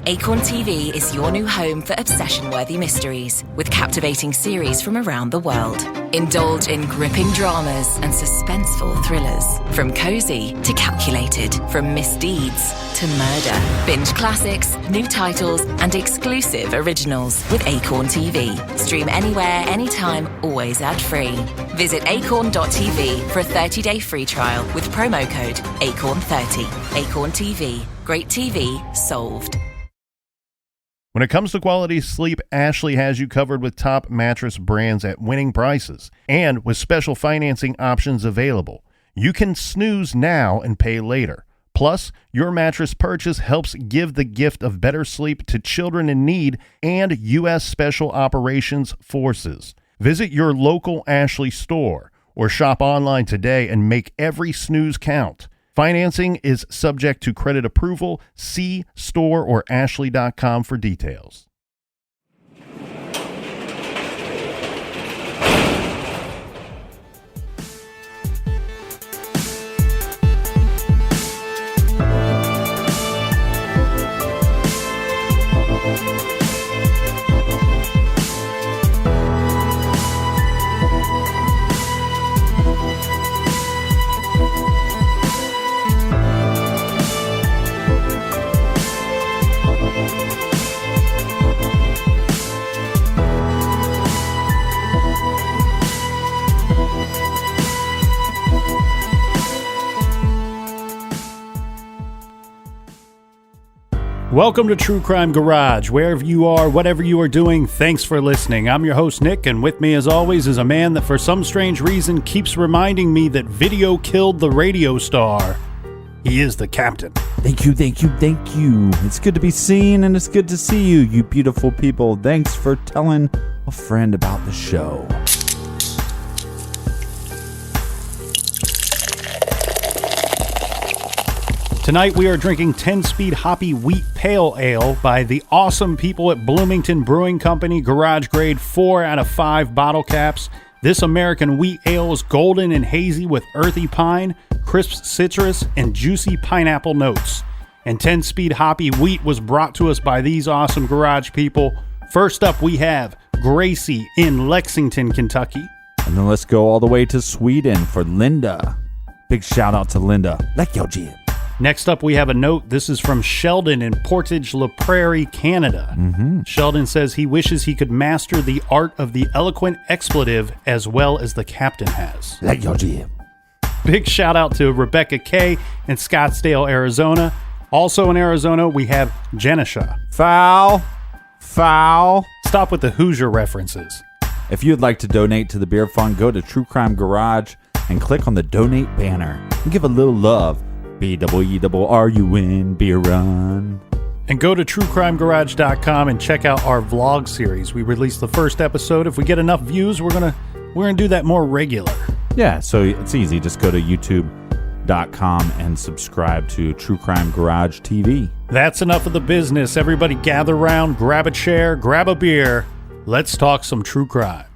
Acorn TV is your new home for obsession-worthy mysteries, with captivating series from around the world. Indulge in gripping dramas and suspenseful thrillers, from cozy to calculated, from misdeeds to murder. Binge classics, new titles, and exclusive originals with Acorn TV. Stream anywhere, anytime, always ad-free. Visit acorn.tv for a 30-day free trial with promo code ACORN30. Acorn TV. Great TV solved. When it comes to quality sleep, Ashley has you covered with top mattress brands at winning prices and with special financing options available. You can snooze now and pay later. Plus, your mattress purchase helps give the gift of better sleep to children in need and U.S. Special Operations Forces. Visit your local Ashley store or shop online today and make every snooze count. Financing is subject to credit approval. See store or ashley.com for details. Welcome to True Crime Garage. Wherever you are, whatever you are doing, thanks for listening. I'm your host, Nick, and with me, as always, is a man that for some strange reason keeps reminding me that video killed the radio star. He is the captain. Thank you. It's good to be seen, and it's good to see you, you beautiful people. Thanks for telling a friend about the show. Tonight we are drinking 10-Speed Hoppy Wheat Pale Ale by the awesome people at Bloomington Brewing Company, garage grade 4 out of 5 bottle caps. This American wheat ale is golden and hazy with earthy pine, crisp citrus, and juicy pineapple notes. And 10-Speed Hoppy Wheat was brought to us by these awesome garage people. First up we have Gracie in Lexington, Kentucky. And then let's go all the way to Sweden for Linda. Big shout out to Linda. Like your Jim. Next up, we have a note. This is from Sheldon in Portage La Prairie, Canada. Sheldon says he wishes he could master the art of the eloquent expletive as well as the captain has. Like your Jim. Big shout out to Rebecca K in Scottsdale, Arizona. Also in Arizona, we have Jenisha. Foul. Stop with the Hoosier references. If you'd like to donate to the beer fund, go to True Crime Garage and click on the donate banner and give a little love. BEERUN, beer run. And go to truecrimegarage.com and check out our vlog series. We released the first episode. If we get enough views, we're gonna do that more regular. Yeah, so it's easy. Just go to youtube.com and subscribe to True Crime Garage TV. That's enough of the business. Everybody gather around, grab a chair, grab a beer. Let's talk some true crime.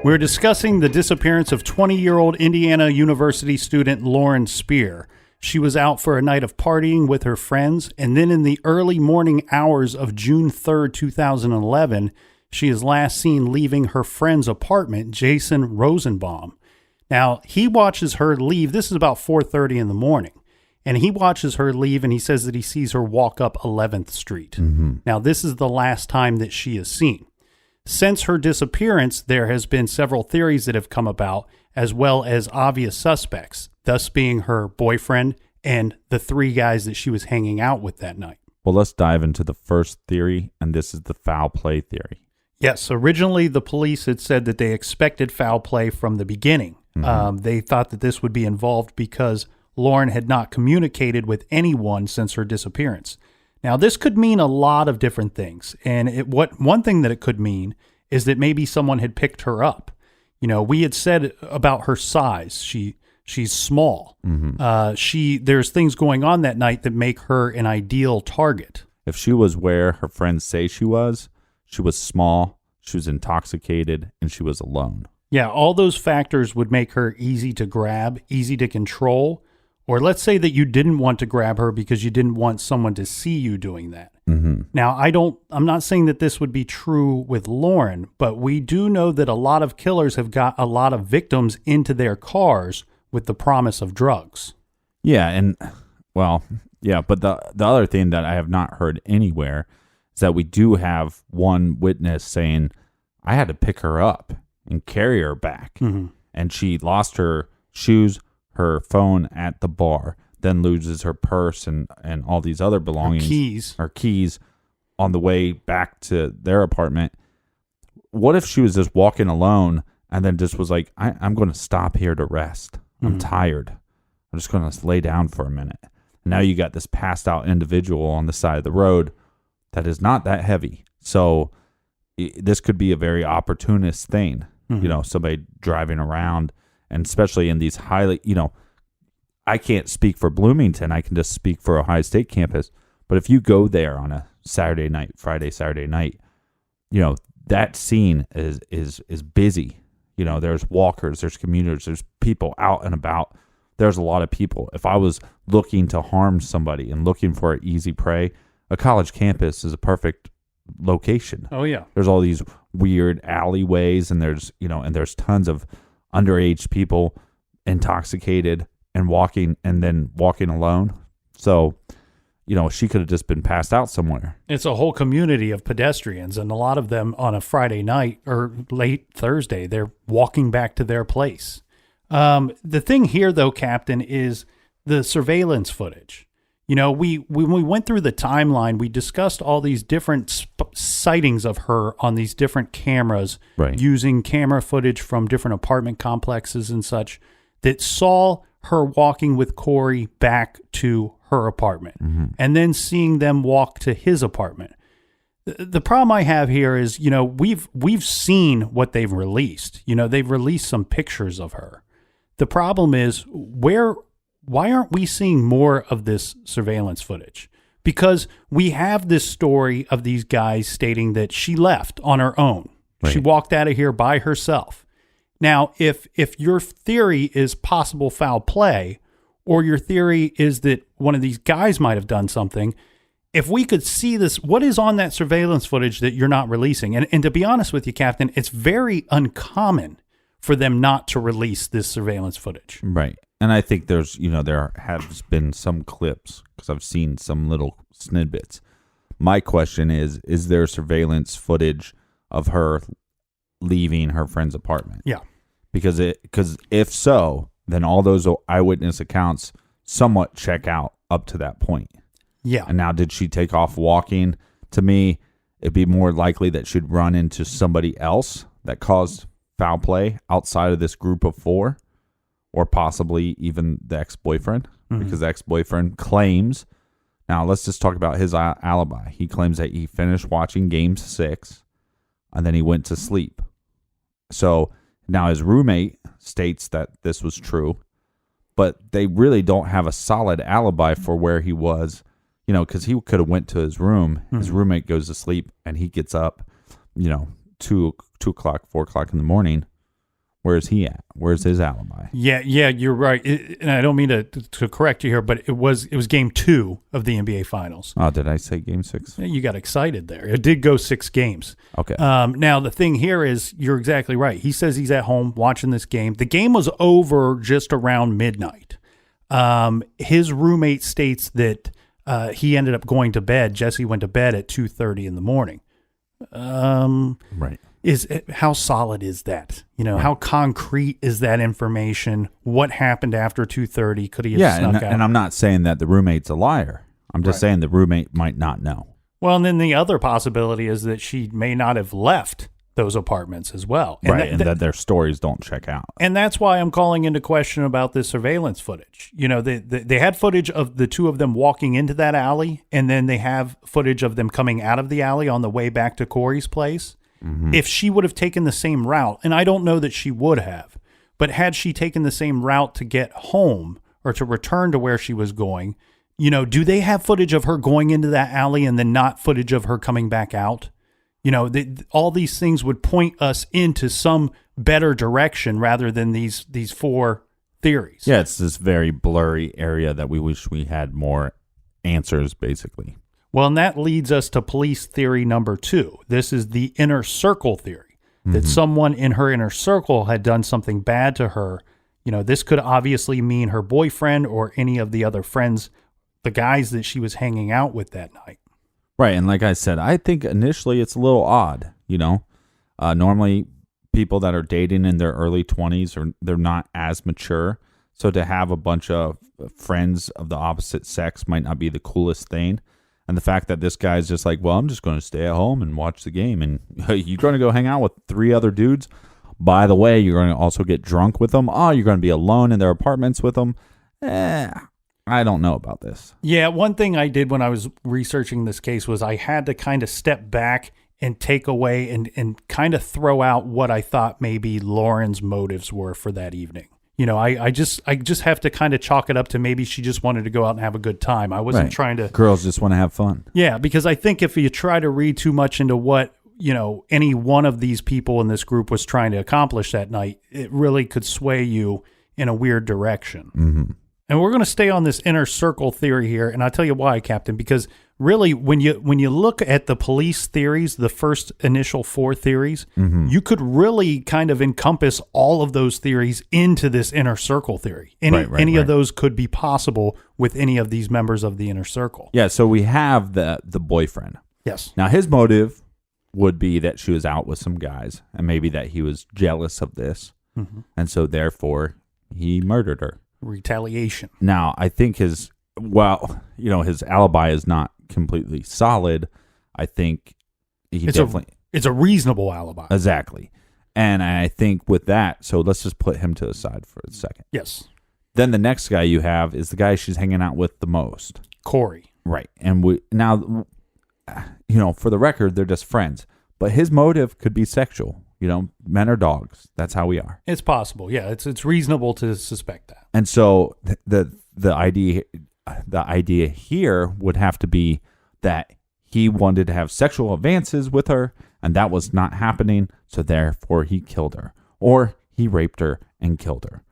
We're discussing the disappearance of 20-year-old Indiana University student Lauren Spierer. She was out for a night of partying with her friends, and then in the early morning hours of June 3rd, 2011, she is last seen leaving her friend's apartment, Jason Rosenbaum. Now, he watches her leave. This is about 4:30 in the morning, and he watches her leave, and he says that he sees her walk up 11th Street. Now, this is the last time that she is seen. Since her disappearance, there has been several theories that have come about, as well as obvious suspects, thus being her boyfriend and the 3 guys that she was hanging out with that night. Well, let's dive into the first theory, and this is the foul play theory. Yes, originally the police had said that they expected foul play from the beginning. They thought that this would be involved because Lauren had not communicated with anyone since her disappearance. Now, this could mean a lot of different things, and one thing that it could mean is that maybe someone had picked her up. You know, we had said about her size. She's small. There's things going on that night that make her an ideal target. If she was where her friends say she was small, she was intoxicated, and she was alone. Yeah, all those factors would make her easy to grab, easy to control. Or let's say that you didn't want to grab her because you didn't want someone to see you doing that. Now, I'm not saying that this would be true with Lauren, but we do know that a lot of killers have got a lot of victims into their cars with the promise of drugs. Yeah, and but the other thing that I have not heard anywhere is that we do have one witness saying, I had to pick her up and carry her back. And she lost her shoes, her phone at the bar, then loses her purse and all these other belongings. Her keys on the way back to their apartment. What if she was just walking alone and then just was like, I'm going to stop here to rest. I'm tired. I'm just going to lay down for a minute. And now you got this passed out individual on the side of the road that is not that heavy. So this could be a very opportunist thing. Somebody driving around, and especially in these highly, I can't speak for Bloomington. I can just speak for Ohio State campus. But if you go there on a Saturday night, Saturday night, that scene is busy. There's walkers, there's commuters, there's people out and about. There's a lot of people. If I was looking to harm somebody and looking for an easy prey, a college campus is a perfect location. Oh yeah. There's all these weird alleyways, and there's tons of underage people intoxicated and walking alone. So, she could have just been passed out somewhere. It's a whole community of pedestrians, and a lot of them on a Friday night or late Thursday, they're walking back to their place. The thing here, though, Captain, is the surveillance footage. When we went through the timeline, we discussed all these different sightings of her on these different cameras, using camera footage from different apartment complexes and such that saw her walking with Corey back to her apartment and then seeing them walk to his apartment. The problem I have here is, we've seen what they've released. They've released some pictures of her. The problem is why aren't we seeing more of this surveillance footage? Because we have this story of these guys stating that she left on her own. Right. She walked out of here by herself. Now, if your theory is possible foul play, or your theory is that one of these guys might have done something, if we could see this, what is on that surveillance footage that you're not releasing? And to be honest with you, Captain, it's very uncommon for them not to release this surveillance footage. Right. And I think there has been some clips, because I've seen some little snippets. My question is there surveillance footage of her leaving her friend's apartment? Yeah. Because if so, then all those eyewitness accounts somewhat check out up to that point. Yeah. And now, did she take off walking? To me, it'd be more likely that she'd run into somebody else that caused foul play outside of this group of four, or possibly even the ex-boyfriend, because the ex-boyfriend claims. Now, let's just talk about his alibi. He claims that he finished watching Game 6, and then he went to sleep. So now his roommate states that this was true, but they really don't have a solid alibi for where he was, because he could have went to his room. His roommate goes to sleep, and he gets up, 2 o'clock, 4 o'clock in the morning. Where's he at? Where's his alibi? Yeah, you're right. And I don't mean to correct you here, but it was game 2 of the NBA Finals. Oh, did I say Game 6? You got excited there. It did go 6 games. Okay. Now, the thing here is, you're exactly right. He says he's at home watching this game. The game was over just around midnight. His roommate states that he ended up going to bed. Jesse went to bed at 2:30 in the morning. Right. How solid is that? How concrete is that information? What happened after 2:30? Could he have snuck out? And I'm not saying that the roommate's a liar. I'm just saying the roommate might not know. Well, and then the other possibility is that she may not have left those apartments as well. And that their stories don't check out. And that's why I'm calling into question about this surveillance footage. They had footage of the two of them walking into that alley, and then they have footage of them coming out of the alley on the way back to Corey's place. If she would have taken the same route, and I don't know that she would have, But had she taken the same route to get home or to return to where she was going, do they have footage of her going into that alley and then not footage of her coming back out? All these things would point us into some better direction rather than these four theories. Yeah, it's this very blurry area that we wish we had more answers, basically. Well, and that leads us to police theory number 2. This is the inner circle theory, that someone in her inner circle had done something bad to her. This could obviously mean her boyfriend or any of the other friends, the guys that she was hanging out with that night. Right, and like I said, I think initially it's a little odd, Normally, people that are dating in their early 20s, they're not as mature, so to have a bunch of friends of the opposite sex might not be the coolest thing. And the fact that this guy's just like, well, I'm just going to stay at home and watch the game, and you're going to go hang out with 3 other dudes. By the way, you're going to also get drunk with them. Oh, you're going to be alone in their apartments with them. I don't know about this. Yeah, one thing I did when I was researching this case was I had to kind of step back and take away and kind of throw out what I thought maybe Lauren's motives were for that evening. I just have to kind of chalk it up to maybe she just wanted to go out and have a good time. I wasn't trying to. Girls just want to have fun. Yeah, because I think if you try to read too much into what, any one of these people in this group was trying to accomplish that night, it really could sway you in a weird direction. Mm-hmm. And we're going to stay on this inner circle theory here, and I'll tell you why, Captain, because really when you look at the police theories, the first initial 4 theories, you could really kind of encompass all of those theories into this inner circle theory. Any of those could be possible with any of these members of the inner circle. Yeah, so we have the boyfriend. Yes. Now, his motive would be that she was out with some guys, and maybe that he was jealous of this, and so therefore he murdered her. Retaliation. Now, I think his alibi is not completely solid. I think it's a reasonable alibi. Exactly. And I think with that, so let's just put him to the side for a second. Yes. Then the next guy you have is the guy she's hanging out with the most. Corey. Right. And for the record, they're just friends. But his motive could be sexual. Men are dogs. That's how we are. It's possible. Yeah, it's reasonable to suspect that. And so the idea here would have to be that he wanted to have sexual advances with her, and that was not happening, so therefore he killed her. Or he raped her and killed her.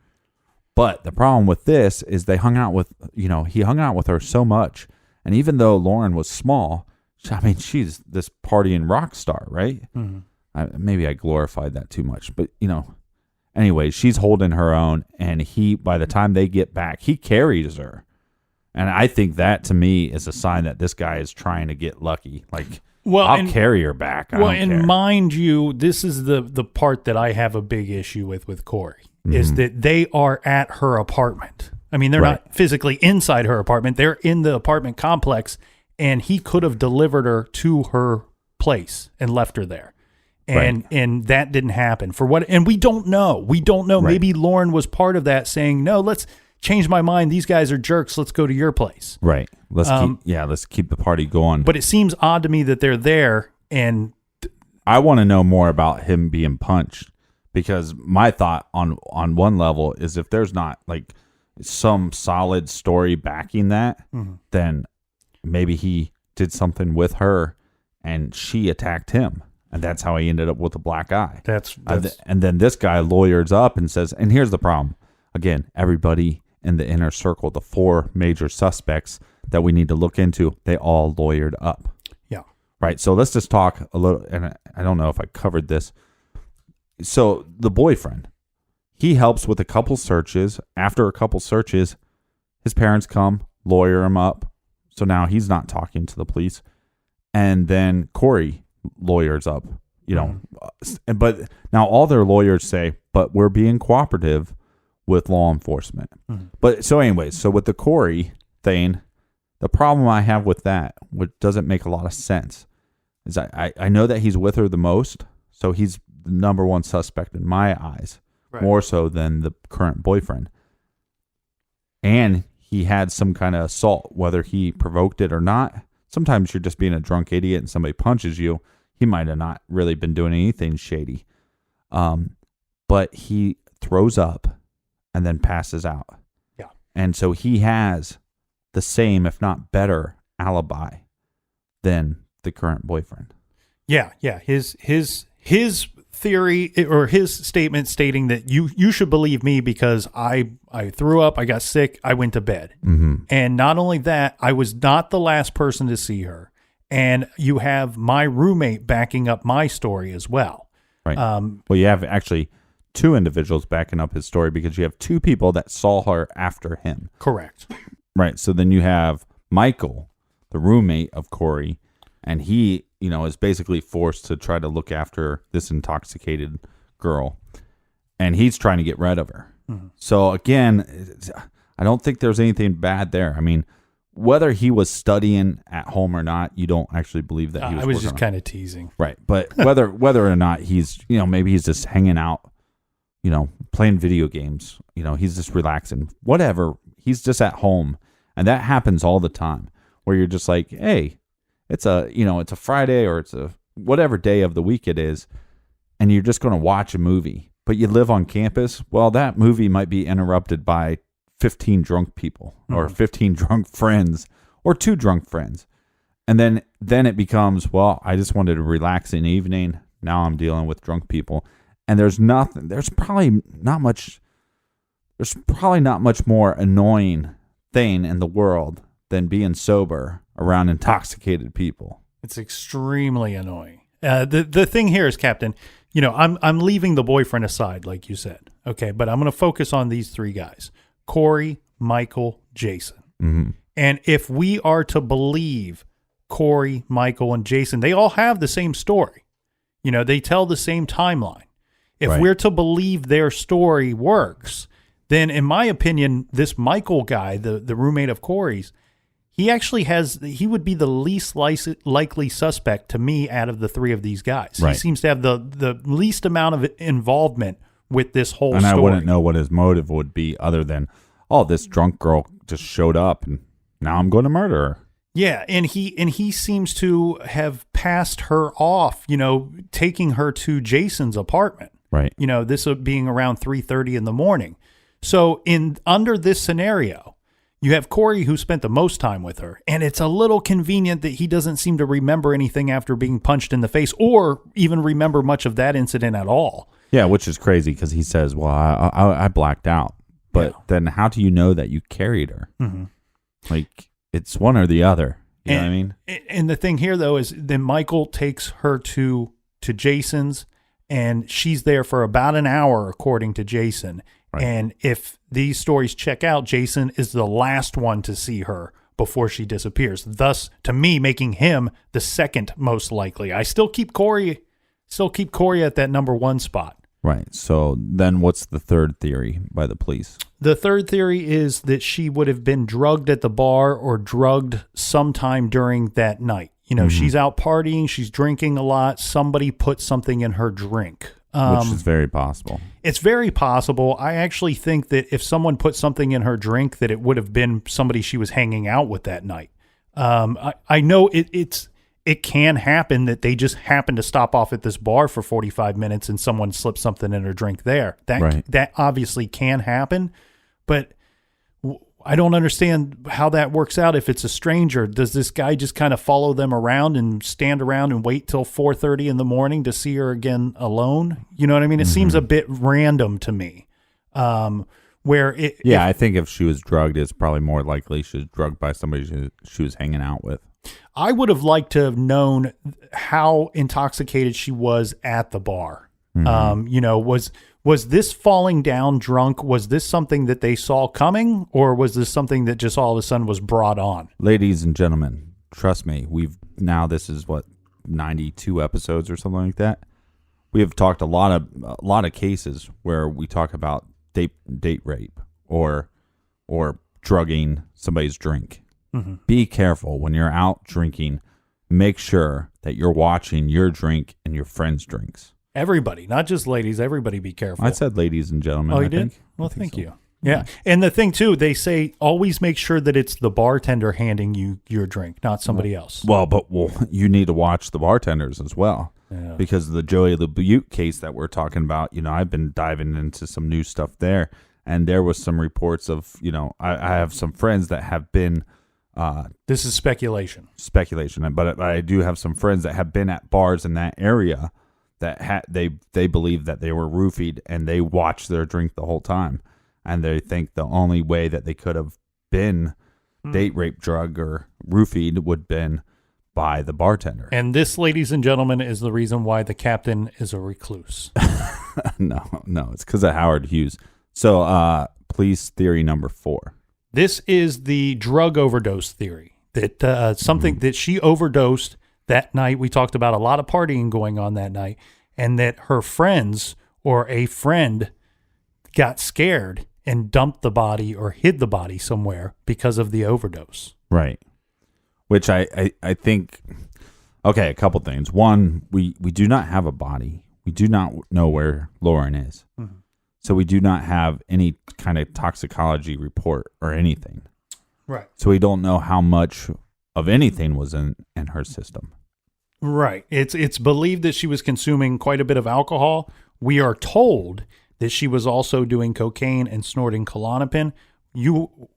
But the problem with this is he hung out with her so much, and even though Lauren was small, she's this partying rock star, right? Mm-hmm. Maybe I glorified that too much, but anyway, she's holding her own, and by the time they get back, he carries her. And I think that to me is a sign that this guy is trying to get lucky. I'll carry her back. I don't care. Mind you, this is the part that I have a big issue with Corey, is that they are at her apartment. I mean, they're not physically inside her apartment. They're in the apartment complex, and he could have delivered her to her place and left her there. And that didn't happen and we don't know. Right. Maybe Lauren was part of that, saying, no, let's change my mind. These guys are jerks. Let's go to your place. Right. Let's keep the party going. But it seems odd to me that they're there. And I want to know more about him being punched, because my thought on one level is if there's not some solid story backing that, then maybe he did something with her and she attacked him. And that's how he ended up with a black eye. And then this guy lawyers up and says, and here's the problem. Again, everybody in the inner circle, the 4 major suspects that we need to look into, they all lawyered up. Yeah. Right. So let's just talk a little, and I don't know if I covered this. So the boyfriend, he helps with a couple searches. After a couple searches, his parents come, lawyer him up. So now he's not talking to the police. And then Corey lawyers up, but now all their lawyers say, but we're being cooperative with law enforcement. But so anyways, so with the Corey thing, the problem I have with that, which doesn't make a lot of sense, is I know that he's with her the most, so he's the number one suspect in my eyes, more so than the current boyfriend. And he had some kind of assault, whether he provoked it or not. Sometimes you're just being a drunk idiot and somebody punches you. He might have not really been doing anything shady. But he throws up, and then passes out. Yeah. And so he has the same, if not better, alibi than the current boyfriend. Yeah. His theory or his statement stating that you should believe me because I threw up, I got sick, I went to bed. Mm-hmm. And not only that, I was not the last person to see her. And you have my roommate backing up my story as well. Right. Well, you have actually two individuals backing up his story because you have two people that saw her after him. Correct. Right. So then you have Michael, the roommate of Corey, and he, is basically forced to try to look after this intoxicated girl, and he's trying to get rid of her. Mm-hmm. So again, I don't think there's anything bad there. I mean, whether he was studying at home or not, you don't actually believe that he was. I was just kind of teasing. Right. But whether or not he's, maybe he's just hanging out, playing video games, he's just relaxing, whatever. He's just at home. And that happens all the time where you're just like, hey, it's a Friday or it's a whatever day of the week it is. And you're just going to watch a movie, but you live on campus. Well, that movie might be interrupted by 15 drunk people or 15 drunk friends or 2 drunk friends. And then it becomes, well, I just wanted a relaxing evening. Now I'm dealing with drunk people. And there's probably not much more annoying thing in the world than being sober around intoxicated people. It's extremely annoying. The thing here is, Captain, I'm leaving the boyfriend aside, like you said. Okay, but I'm going to focus on these 3 guys. Corey, Michael, Jason. Mm-hmm. And if we are to believe Corey, Michael, and Jason, they all have the same story. They tell the same timeline. If we're to believe their story works, then in my opinion, this Michael guy, the roommate of Corey's, he would be the least likely suspect to me out of the 3 of these guys. Right. He seems to have the least amount of involvement with this whole story. And I wouldn't know what his motive would be other than, this drunk girl just showed up and now I'm going to murder her. Yeah, and he seems to have passed her off, taking her to Jason's apartment. Right. This being around 3:30 in the morning. So under this scenario, you have Corey who spent the most time with her, and it's a little convenient that he doesn't seem to remember anything after being punched in the face or even remember much of that incident at all. Yeah, which is crazy because he says, well, I blacked out. But then how do you know that you carried her? Mm-hmm. Like, it's one or the other. You know what I mean? And the thing here, though, is then Michael takes her to Jason's, and she's there for about an hour, according to Jason. Right. And if these stories check out, Jason is the last one to see her before she disappears. Thus, to me, making him the second most likely. I still keep Corey at that number 1 spot. Right. So then what's the third theory by the police? The third theory is that she would have been drugged at the bar or drugged sometime during that night. She's out partying, she's drinking a lot. Somebody put something in her drink. Which is very possible. It's very possible. I actually think that if someone put something in her drink, that it would have been somebody she was hanging out with that night. I know it can happen that they just happen to stop off at this bar for 45 minutes and someone slips something in her drink there. That obviously can happen, but I don't understand how that works out. If it's a stranger, does this guy just kind of follow them around and stand around and wait till 4:30 in the morning to see her again alone? You know what I mean? It seems a bit random to me. I think if she was drugged, it's probably more likely she was drugged by somebody she was hanging out with. I would have liked to have known how intoxicated she was at the bar. Was this falling down drunk? Was this something that they saw coming, or was this something that just all of a sudden was brought on? Ladies and gentlemen, trust me, this is 92 episodes or something like that. We have talked a lot of cases where we talk about date rape or drugging somebody's drink. Mm-hmm. Be careful when you're out drinking. Make sure that you're watching your drink and your friends' drinks. Everybody, not just ladies. Everybody, be careful. I said ladies and gentlemen. Oh, you did? Well, thank you. Yeah. And the thing, too, they say always make sure that it's the bartender handing you your drink, not somebody else. Well, you need to watch the bartenders as well. because of the Joey LaButte case that we're talking about. I've been diving into some new stuff there, and there was some reports of, I have some friends that have been. This is speculation, but I do have some friends that have been at bars in that area that they believe that they were roofied, and they watched their drink the whole time, and they think the only way that they could have been date rape, drug, or roofied would have been by the bartender. And this, ladies and gentlemen, is the reason why the captain is a recluse. No, it's because of Howard Hughes. So, police theory number 4. This is the drug overdose theory, that something that she overdosed that night. We talked about a lot of partying going on that night, and that her friends or a friend got scared and dumped the body or hid the body somewhere because of the overdose. Right. Which I think, okay, a couple things. One, we do not have a body. We do not know where Lauren is. Mm-hmm. So we do not have any kind of toxicology report or anything. Right. So we don't know how much of anything was in her system. Right. It's believed that she was consuming quite a bit of alcohol. We are told that she was also doing cocaine and snorting Klonopin.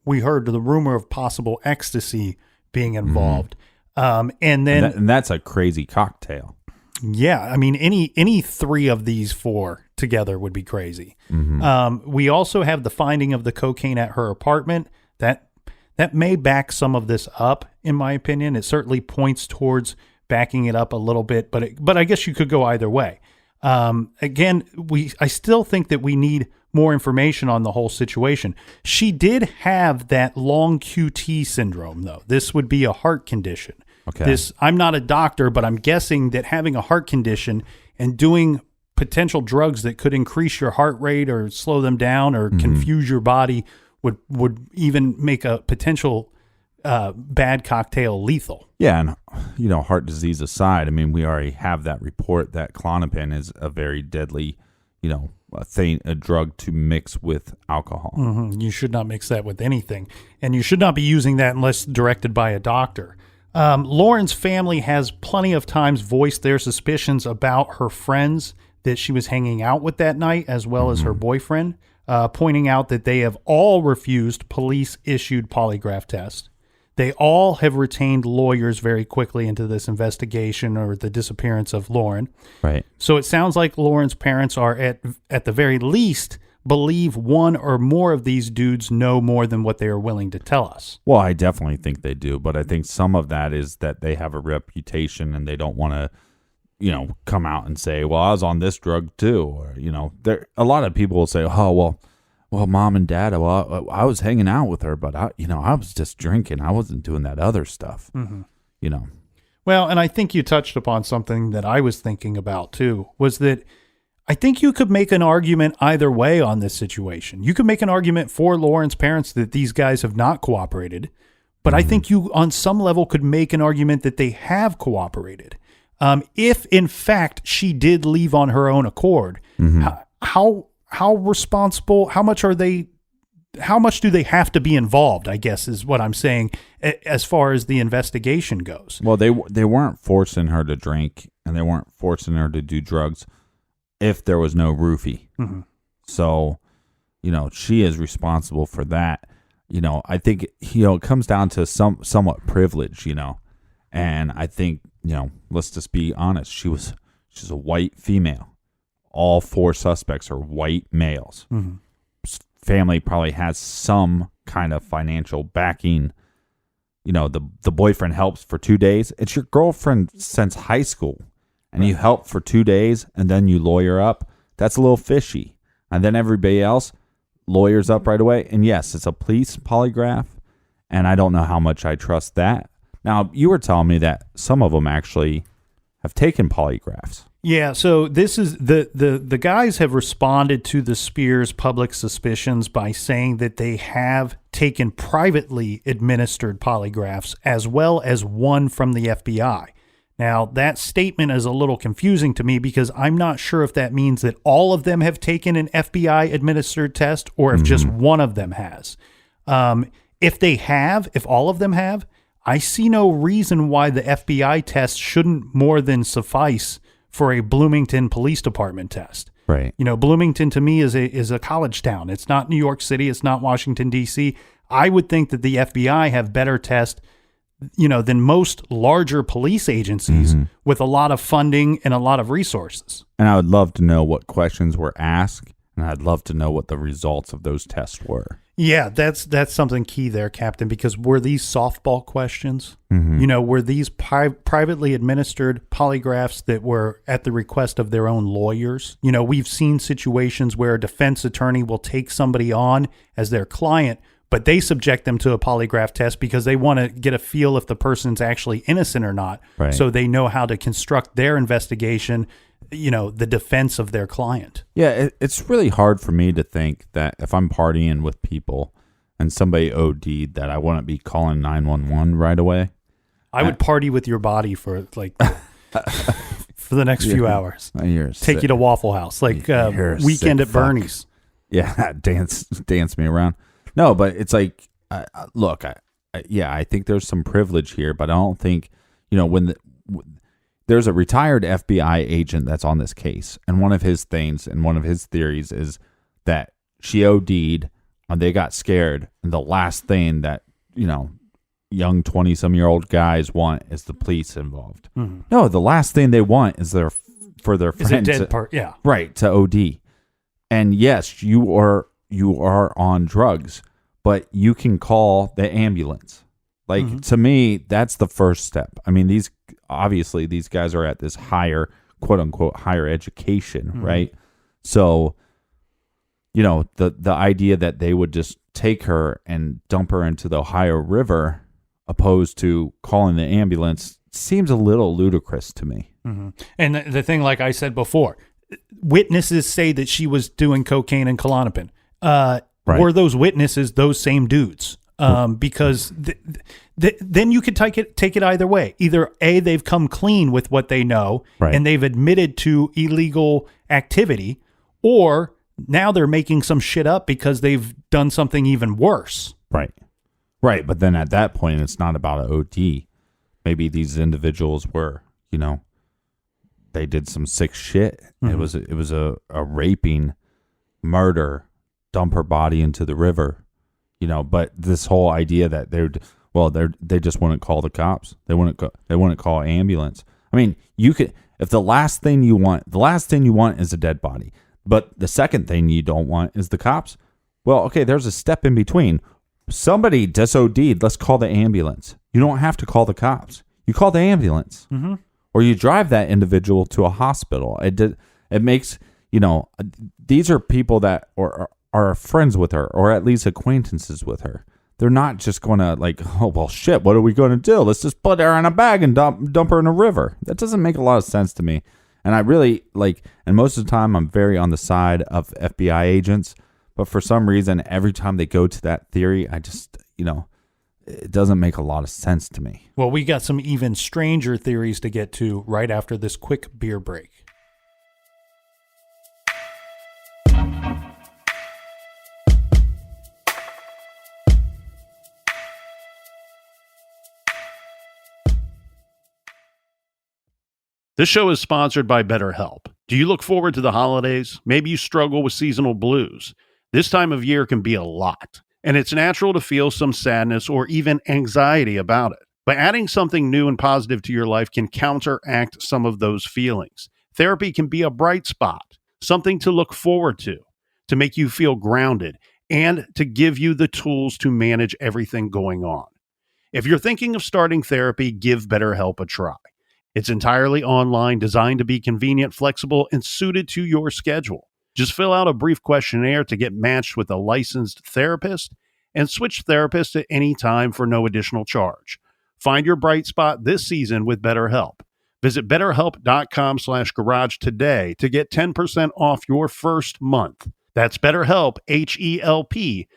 We heard the rumor of possible ecstasy being involved. And that's a crazy cocktail. Yeah, I mean, any 3 of these 4 together would be crazy. Mm-hmm. We also have the finding of the cocaine at her apartment. That may back some of this up, in my opinion. It certainly points towards backing it up a little bit, but I guess you could go either way. Again, I still think that we need more information on the whole situation. She did have that long QT syndrome, though. This would be a heart condition. Okay. I'm not a doctor, but I'm guessing that having a heart condition and doing potential drugs that could increase your heart rate or slow them down or confuse your body would even make a potential bad cocktail lethal. Yeah, and heart disease aside, I mean, we already have that report that Klonopin is a very deadly, a drug to mix with alcohol. Mm-hmm. You should not mix that with anything, and you should not be using that unless directed by a doctor. Lauren's family has plenty of times voiced their suspicions about her friends that she was hanging out with that night, as well as her boyfriend, pointing out that they have all refused police-issued polygraph tests. They all have retained lawyers very quickly into this investigation or the disappearance of Lauren. Right. So it sounds like Lauren's parents are, at the very least, believe one or more of these dudes know more than what they are willing to tell us. Well, I definitely think they do, but I think some of that is that they have a reputation and they don't want to, come out and say, well, I was on this drug too. Or, a lot of people will say, oh, well, mom and dad, I was hanging out with her, but I was just drinking. I wasn't doing that other stuff, Well, and I think you touched upon something that I was thinking about too, was that I think you could make an argument either way on this situation. You could make an argument for Lauren's parents that these guys have not cooperated, but I think you, on some level, could make an argument that they have cooperated. If, in fact, she did leave on her own accord, how responsible, how much do they have to be involved, I guess, is what I'm saying, as far as the investigation goes. Well, they weren't forcing her to drink, and they weren't forcing her to do drugs if there was no roofie. Mm-hmm. So, she is responsible for that. I think, it comes down to somewhat privilege, and I think, let's just be honest. She's a white female. All 4 suspects are white males. Mm-hmm. Family probably has some kind of financial backing. The boyfriend helps for 2 days. It's your girlfriend since high school. And you help for 2 days and then you lawyer up. That's a little fishy. And then everybody else lawyers up right away. And yes, it's a police polygraph. And I don't know how much I trust that. Now, you were telling me that some of them actually have taken polygraphs. Yeah, so this is the guys have responded to the Spierer public suspicions by saying that they have taken privately administered polygraphs as well as one from the FBI. Now, that statement is a little confusing to me because I'm not sure if that means that all of them have taken an FBI-administered test or if just one of them has. If all of them have, I see no reason why the FBI test shouldn't more than suffice for a Bloomington Police Department test. Right. You know, Bloomington to me is a college town. It's not New York City. It's not Washington, D.C. I would think that the FBI have better tests, you know, than most larger police agencies with a lot of funding and a lot of resources. And I would love to know what questions were asked, and I'd love to know what the results of those tests were. Yeah, that's something key there, Captain, because were these softball questions? You know, were these privately administered polygraphs that were at the request of their own lawyers? You know, we've seen situations where a defense attorney will take somebody on as their client, but they subject them to a polygraph test because they want to get a feel if the person's actually innocent or not. Right. So they know how to construct their investigation, you know, the defense of their client. Yeah, it's really hard for me to think that if I'm partying with people and somebody OD'd that I wouldn't be calling 911 right away. I would party with your body for like for the next few hours. Take you to Waffle House, like Weekend at Bernie's. Yeah, dance me around. No, but it's like, look, I think there's some privilege here, but I don't think, you know, when there's a retired FBI agent that's on this case, and one of his things and one of his theories is that she OD'd and they got scared, and the last thing that, you know, young 20-some-year-old guys want is the police involved. No, the last thing they want is for their friend to OD. And yes, you are on drugs, but you can call the ambulance. Like, to me, that's the first step. I mean, these guys are at this higher, quote unquote, higher education, right? So, you know, the idea that they would just take her and dump her into the Ohio River opposed to calling the ambulance seems a little ludicrous to me. And the thing, like I said before, witnesses say that she was doing cocaine and Klonopin. Were those witnesses those same dudes? Because then you could take it either way. Either A, they've come clean with what they know and they've admitted to illegal activity, or now they're making some shit up because they've done something even worse. Right. But then at that point, it's not about an OD. Maybe these individuals were, you know, they did some sick shit. It was a raping, murder, dump her body into the river, you know. But this whole idea that they just wouldn't call the cops. They wouldn't call ambulance. I mean, you could, if the last thing you want is a dead body, but the second thing you don't want is the cops. Well, okay, there's a step in between. Somebody dis-OD'd, let's call the ambulance. You don't have to call the cops. You call the ambulance. Or you drive that individual to a hospital. It makes, you know, these are people that are friends with her, or at least acquaintances with her. They're not just going to like, oh, well, shit, what are we going to do? Let's just put her in a bag and dump her in a river. That doesn't make a lot of sense to me. And I really and most of the time I'm very on the side of FBI agents, but for some reason, every time they go to that theory, I just, you know, it doesn't make a lot of sense to me. Well, we got some even stranger theories to get to right after this quick beer break. This show is sponsored by BetterHelp. Do you look forward to the holidays? Maybe you struggle with seasonal blues. This time of year can be a lot, and it's natural to feel some sadness or even anxiety about it. But adding something new and positive to your life can counteract some of those feelings. Therapy can be a bright spot, something to look forward to make you feel grounded, and to give you the tools to manage everything going on. If you're thinking of starting therapy, give BetterHelp a try. It's entirely online, designed to be convenient, flexible, and suited to your schedule. Just fill out a brief questionnaire to get matched with a licensed therapist and switch therapists at any time for no additional charge. Find your bright spot this season with BetterHelp. Visit BetterHelp.com/garage today to get 10% off your first month. That's BetterHelp, HELP.com/garage.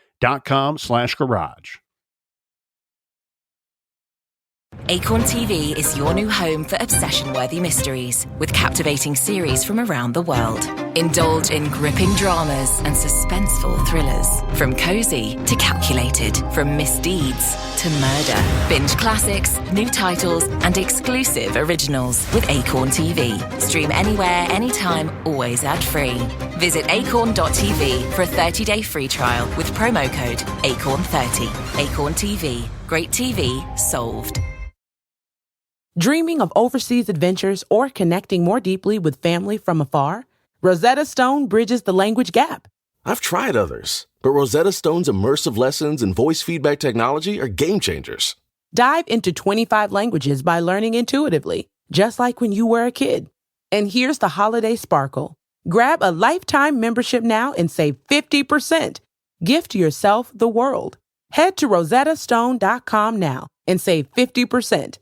Acorn TV is your new home for obsession-worthy mysteries with captivating series from around the world. Indulge in gripping dramas and suspenseful thrillers. From cozy to calculated, from misdeeds to murder. Binge classics, new titles, and exclusive originals with Acorn TV. Stream anywhere, anytime, always ad-free. Visit acorn.tv for a 30-day free trial with promo code ACORN30. Acorn TV. Great TV solved. Dreaming of overseas adventures or connecting more deeply with family from afar? Rosetta Stone bridges the language gap. I've tried others, but Rosetta Stone's immersive lessons and voice feedback technology are game changers. Dive into 25 languages by learning intuitively, just like when you were a kid. And here's the holiday sparkle. Grab a lifetime membership now and save 50%. Gift yourself the world. Head to rosettastone.com now and save 50%.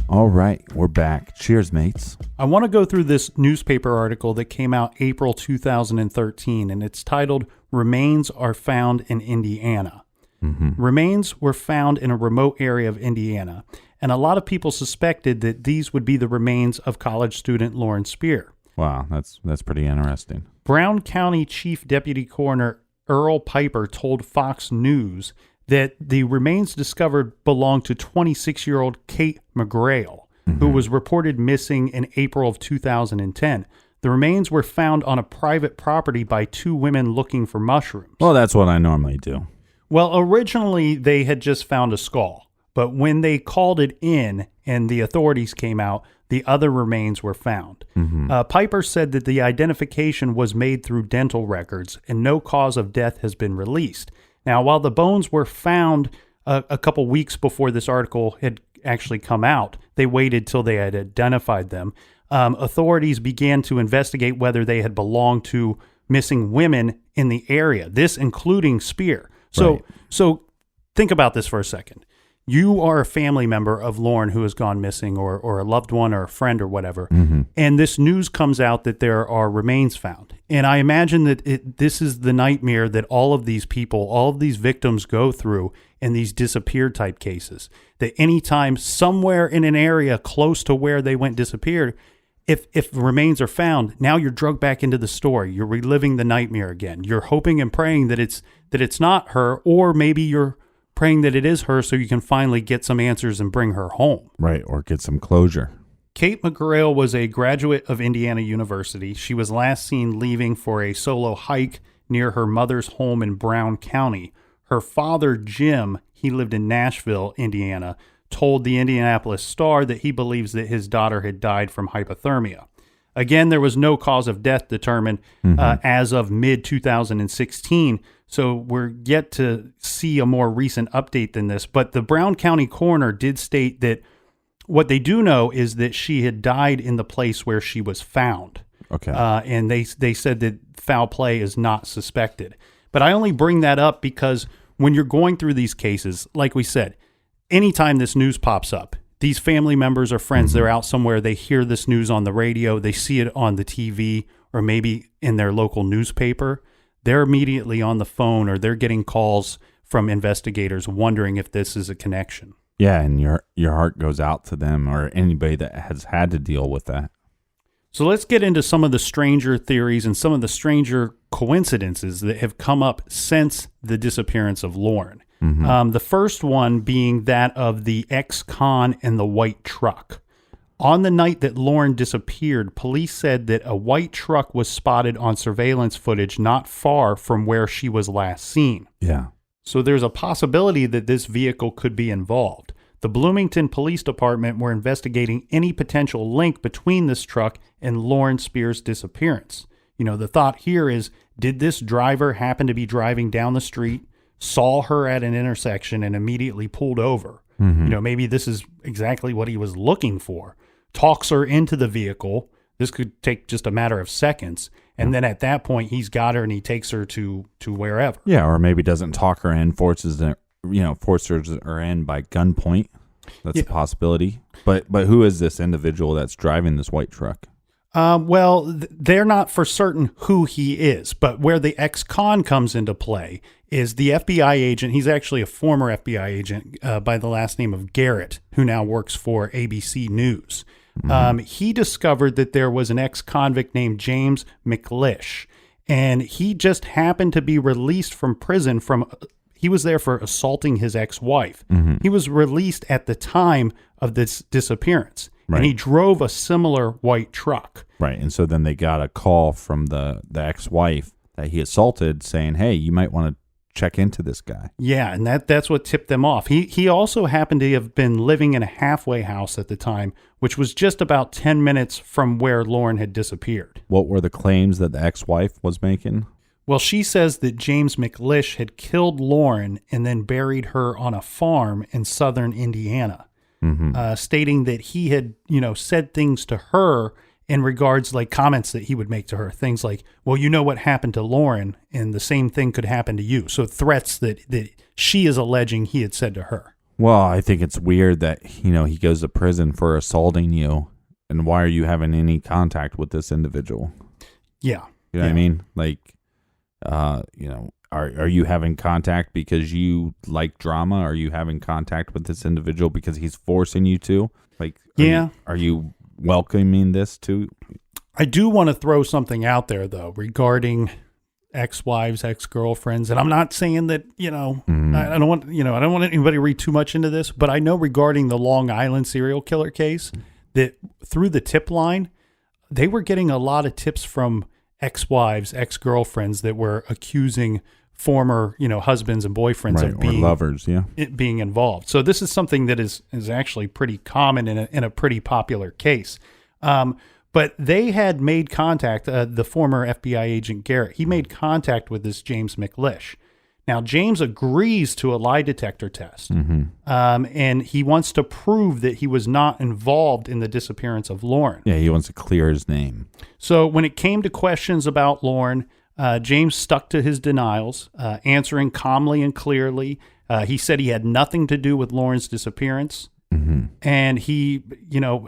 All right, we're back. Cheers, mates. I want to go through this newspaper article that came out April 2013, and it's titled, Remains Are Found in Indiana. Mm-hmm. Remains were found in a remote area of Indiana, and a lot of people suspected that these would be the remains of college student Lauren Spierer. Wow, that's pretty interesting. Brown County Chief Deputy Coroner Earl Piper told Fox News that the remains discovered belonged to 26-year-old Kate McGrail, who was reported missing in April of 2010. The remains were found on a private property by two women looking for mushrooms. Well, that's what I normally do. Well, originally they had just found a skull, but when they called it in and the authorities came out, the other remains were found. Piper said that the identification was made through dental records and no cause of death has been released. Now, while the bones were found a couple weeks before this article had actually come out, they waited till they had identified them. Authorities began to investigate whether they had belonged to missing women in the area, this including Spierer. So think about this for a second. You are a family member of Lauren who has gone missing, or a loved one or a friend or whatever, and this news comes out that there are remains found. And I imagine that this is the nightmare that all of these people, all of these victims go through in these disappeared type cases, that anytime somewhere in an area close to where they went disappeared, if remains are found, now you're drugged back into the story. You're reliving the nightmare again. You're hoping and praying that it's not her, or maybe you're praying that it is her so you can finally get some answers and bring her home. Right, or get some closure. Kate McGrail was a graduate of Indiana University. She was last seen leaving for a solo hike near her mother's home in Brown County. Her father, Jim, he lived in Nashville, Indiana, told the Indianapolis Star that he believes that his daughter had died from hypothermia. Again, there was no cause of death determined as of mid-2016, so we're yet to see a more recent update than this. But the Brown County coroner did state that what they do know is that she had died in the place where she was found. Okay. And they said that foul play is not suspected. But I only bring that up because when you're going through these cases, like we said, anytime this news pops up, these family members or friends, they're out somewhere, they hear this news on the radio, they see it on the TV, or maybe in their local newspaper, they're immediately on the phone or they're getting calls from investigators wondering if this is a connection. Yeah, and your heart goes out to them or anybody that has had to deal with that. So let's get into some of the stranger theories and some of the stranger coincidences that have come up since the disappearance of Lauren. The first one being that of the ex-con and the white truck. On the night that Lauren disappeared, police said that a white truck was spotted on surveillance footage not far from where she was last seen. Yeah. So there's a possibility that this vehicle could be involved. The Bloomington Police Department were investigating any potential link between this truck and Lauren Spiere's disappearance. You know, the thought here is, did this driver happen to be driving down the street, saw her at an intersection, and immediately pulled over? You know, maybe this is exactly what he was looking for. Talks her into the vehicle. This could take just a matter of seconds. And then at that point, he's got her and he takes her to wherever. Yeah, or maybe doesn't talk her in, forces her in by gunpoint. That's a possibility. But who is this individual that's driving this white truck? Well, they're not for certain who he is, but where the ex-con comes into play is the FBI agent. He's actually a former FBI agent by the last name of Garrett, who now works for ABC News. He discovered that there was an ex-convict named James McLish, and he just happened to be released from prison he was there for assaulting his ex-wife. He was released at the time of this disappearance. Right. And he drove a similar white truck. Right. And so then they got a call from the ex-wife that he assaulted saying, hey, you might want to check into this guy. Yeah, and that's what tipped them off. He also happened to have been living in a halfway house at the time, which was just about 10 minutes from where Lauren had disappeared. What were the claims that the ex-wife was making? Well, she says that James McLish had killed Lauren and then buried her on a farm in southern Indiana. Stating that he had, said things to her in regards, like comments that he would make to her. Things like, well, you know what happened to Lauren, and the same thing could happen to you. So threats that she is alleging he had said to her. Well, I think it's weird that, he goes to prison for assaulting you, and why are you having any contact with this individual? Yeah. You know what I mean? Like, Are you having contact because you like drama? Are you having contact with this individual because he's forcing you to? Like, are you welcoming this too? I do want to throw something out there though regarding ex-wives, ex-girlfriends, and I'm not saying that I don't want I don't want anybody to read too much into this, but I know regarding the Long Island serial killer case that through the tip line, they were getting a lot of tips from ex-wives, ex-girlfriends that were accusing former, husbands and boyfriends of being or lovers, being involved. So this is something that is actually pretty common in a pretty popular case. But they had made contact, the former FBI agent Garrett, he made contact with this James McLish. Now, James agrees to a lie detector test, and he wants to prove that he was not involved in the disappearance of Lauren. Yeah, he wants to clear his name. So when it came to questions about Lauren, James stuck to his denials, answering calmly and clearly. He said he had nothing to do with Lauren's disappearance. And he,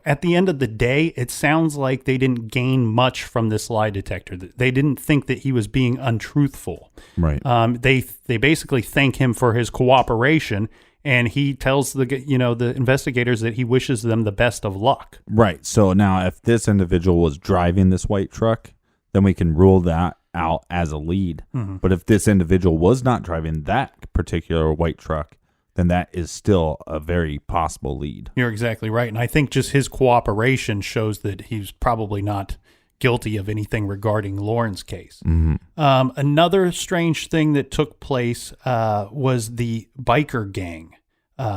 at the end of the day, it sounds like they didn't gain much from this lie detector. They didn't think that he was being untruthful. Right. They basically thank him for his cooperation, and he tells the investigators that he wishes them the best of luck. Right. So now if this individual was driving this white truck, then we can rule that out as a lead. But if this individual was not driving that particular white truck, then that is still a very possible lead. You're exactly right. And I think just his cooperation shows that he's probably not guilty of anything regarding Lauren's case. Another strange thing that took place was the biker gang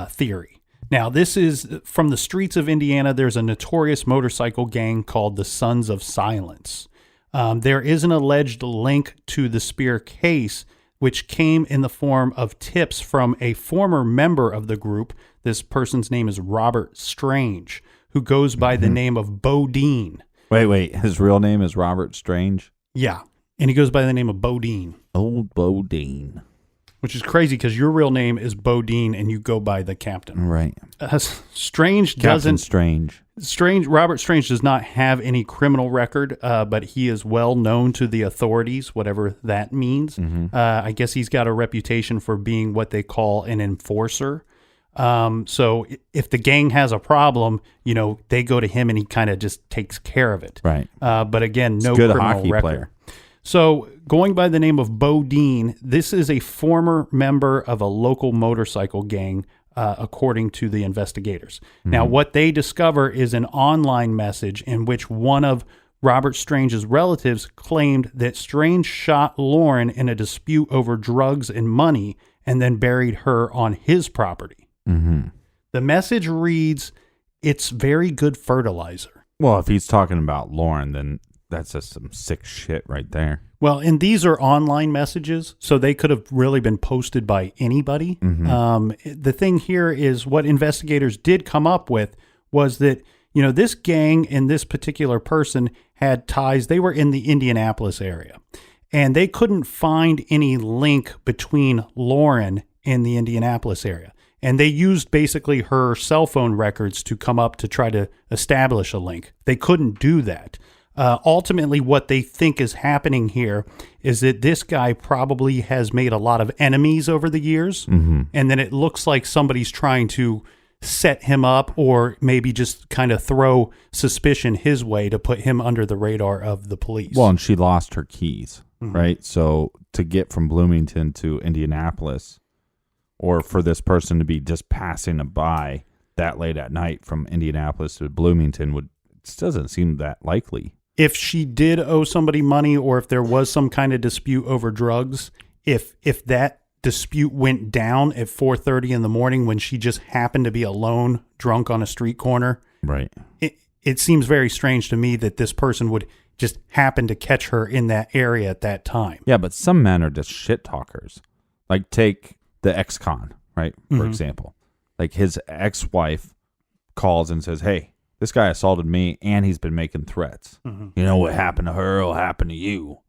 theory. Now, this is from the streets of Indiana. There's a notorious motorcycle gang called the Sons of Silence. There is an alleged link to the Spierer case, which came in the form of tips from a former member of the group. This person's name is Robert Strange, who goes by the name of Bodine. Wait. His real name is Robert Strange? Yeah. And he goes by the name of Bodine. Old Bodine. Which is crazy because your real name is Bodine and you go by the captain. Right. Captain Strange. Robert Strange does not have any criminal record, but he is well known to the authorities, whatever that means. I guess he's got a reputation for being what they call an enforcer. So if the gang has a problem, they go to him and he kind of just takes care of it. Right. But again, no good criminal hockey record. Player. So going by the name of Bodine, this is a former member of a local motorcycle gang, according to the investigators. Now, what they discover is an online message in which one of Robert Strange's relatives claimed that Strange shot Lauren in a dispute over drugs and money and then buried her on his property. The message reads, "It's very good fertilizer." Well, if he's talking about Lauren, then that's just some sick shit right there. Well, and these are online messages, so they could have really been posted by anybody. The thing here is what investigators did come up with was that, this gang and this particular person had ties. They were in the Indianapolis area, and they couldn't find any link between Lauren and the Indianapolis area. And they used basically her cell phone records to come up to try to establish a link. They couldn't do that. Ultimately, what they think is happening here is that this guy probably has made a lot of enemies over the years, and then it looks like somebody's trying to set him up or maybe just kind of throw suspicion his way to put him under the radar of the police. Well, and she lost her keys, right? So to get from Bloomington to Indianapolis, or for this person to be just passing by that late at night from Indianapolis to Bloomington it doesn't seem that likely. If she did owe somebody money, or if there was some kind of dispute over drugs, if that dispute went down at 4:30 in the morning when she just happened to be alone, drunk on a street corner, right? It seems very strange to me that this person would just happen to catch her in that area at that time. Yeah, but some men are just shit talkers. Like take the ex-con, right? For example, like his ex-wife calls and says, "Hey, this guy assaulted me and he's been making threats. You know what happened to her will happen to you,"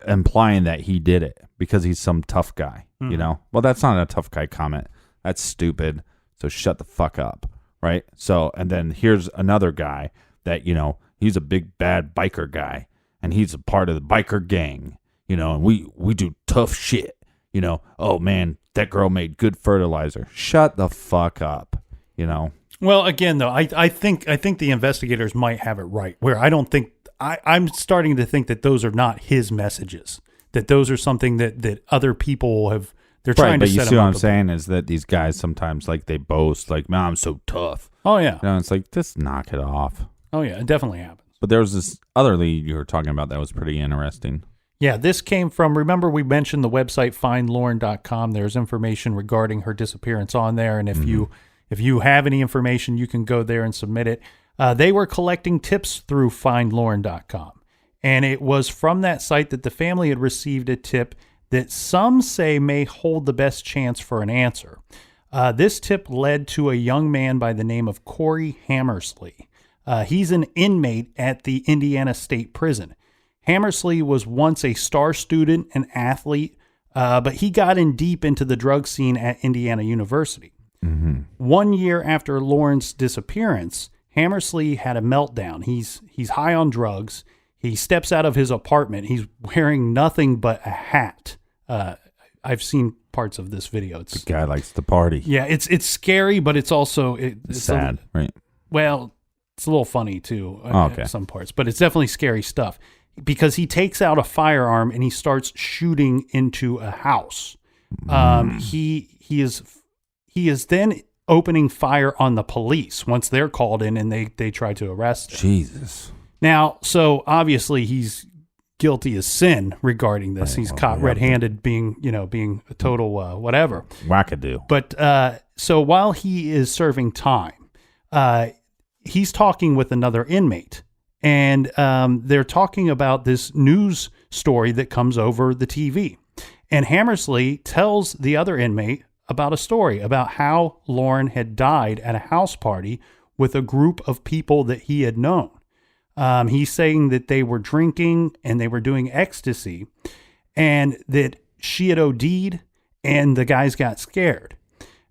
implying that he did it because he's some tough guy, you know? Well, that's not a tough guy comment. That's stupid. So shut the fuck up, right? So, and then here's another guy that, you know, he's a big bad biker guy and he's a part of the biker gang, you know, and we do tough shit, you know? Oh man, that girl made good fertilizer. Shut the fuck up, you know? Well, again, though, I think the investigators might have it right, where I don't think I'm starting to think that those are not his messages, that those are something that other people have. They're trying to set him up. But you see what I'm saying is that these guys sometimes like they boast like, "Man, I'm so tough." Oh yeah, you know, it's like just knock it off. Oh yeah, it definitely happens. But there was this other lead you were talking about that was pretty interesting. Yeah, this came from, remember we mentioned the website findlauren.com. There's information regarding her disappearance on there, and if you have any information, you can go there and submit it. They were collecting tips through findlauren.com. And it was from that site that the family had received a tip that some say may hold the best chance for an answer. This tip led to a young man by the name of Corey Hammersley. He's an inmate at the Indiana State Prison. Hammersley was once a star student and athlete, but he got in deep into the drug scene at Indiana University. 1 year after Lauren's disappearance, Hammersley had a meltdown. He's high on drugs. He steps out of his apartment. He's wearing nothing but a hat. I've seen parts of this video. The guy likes to party. Yeah, it's scary, but it's also it's sad, right? Well, it's a little funny too. Okay. Some parts, but it's definitely scary stuff because he takes out a firearm and he starts shooting into a house. He is then opening fire on the police once they're called in and they try to arrest him. Jesus. Now, so obviously he's guilty as sin regarding this. He's caught red-handed being a total whatever. Wackadoo. But so while he is serving time, he's talking with another inmate. And they're talking about this news story that comes over the TV. And Hammersley tells the other inmate about a story about how Lauren had died at a house party with a group of people that he had known. He's saying that they were drinking and they were doing ecstasy and that she had OD'd and the guys got scared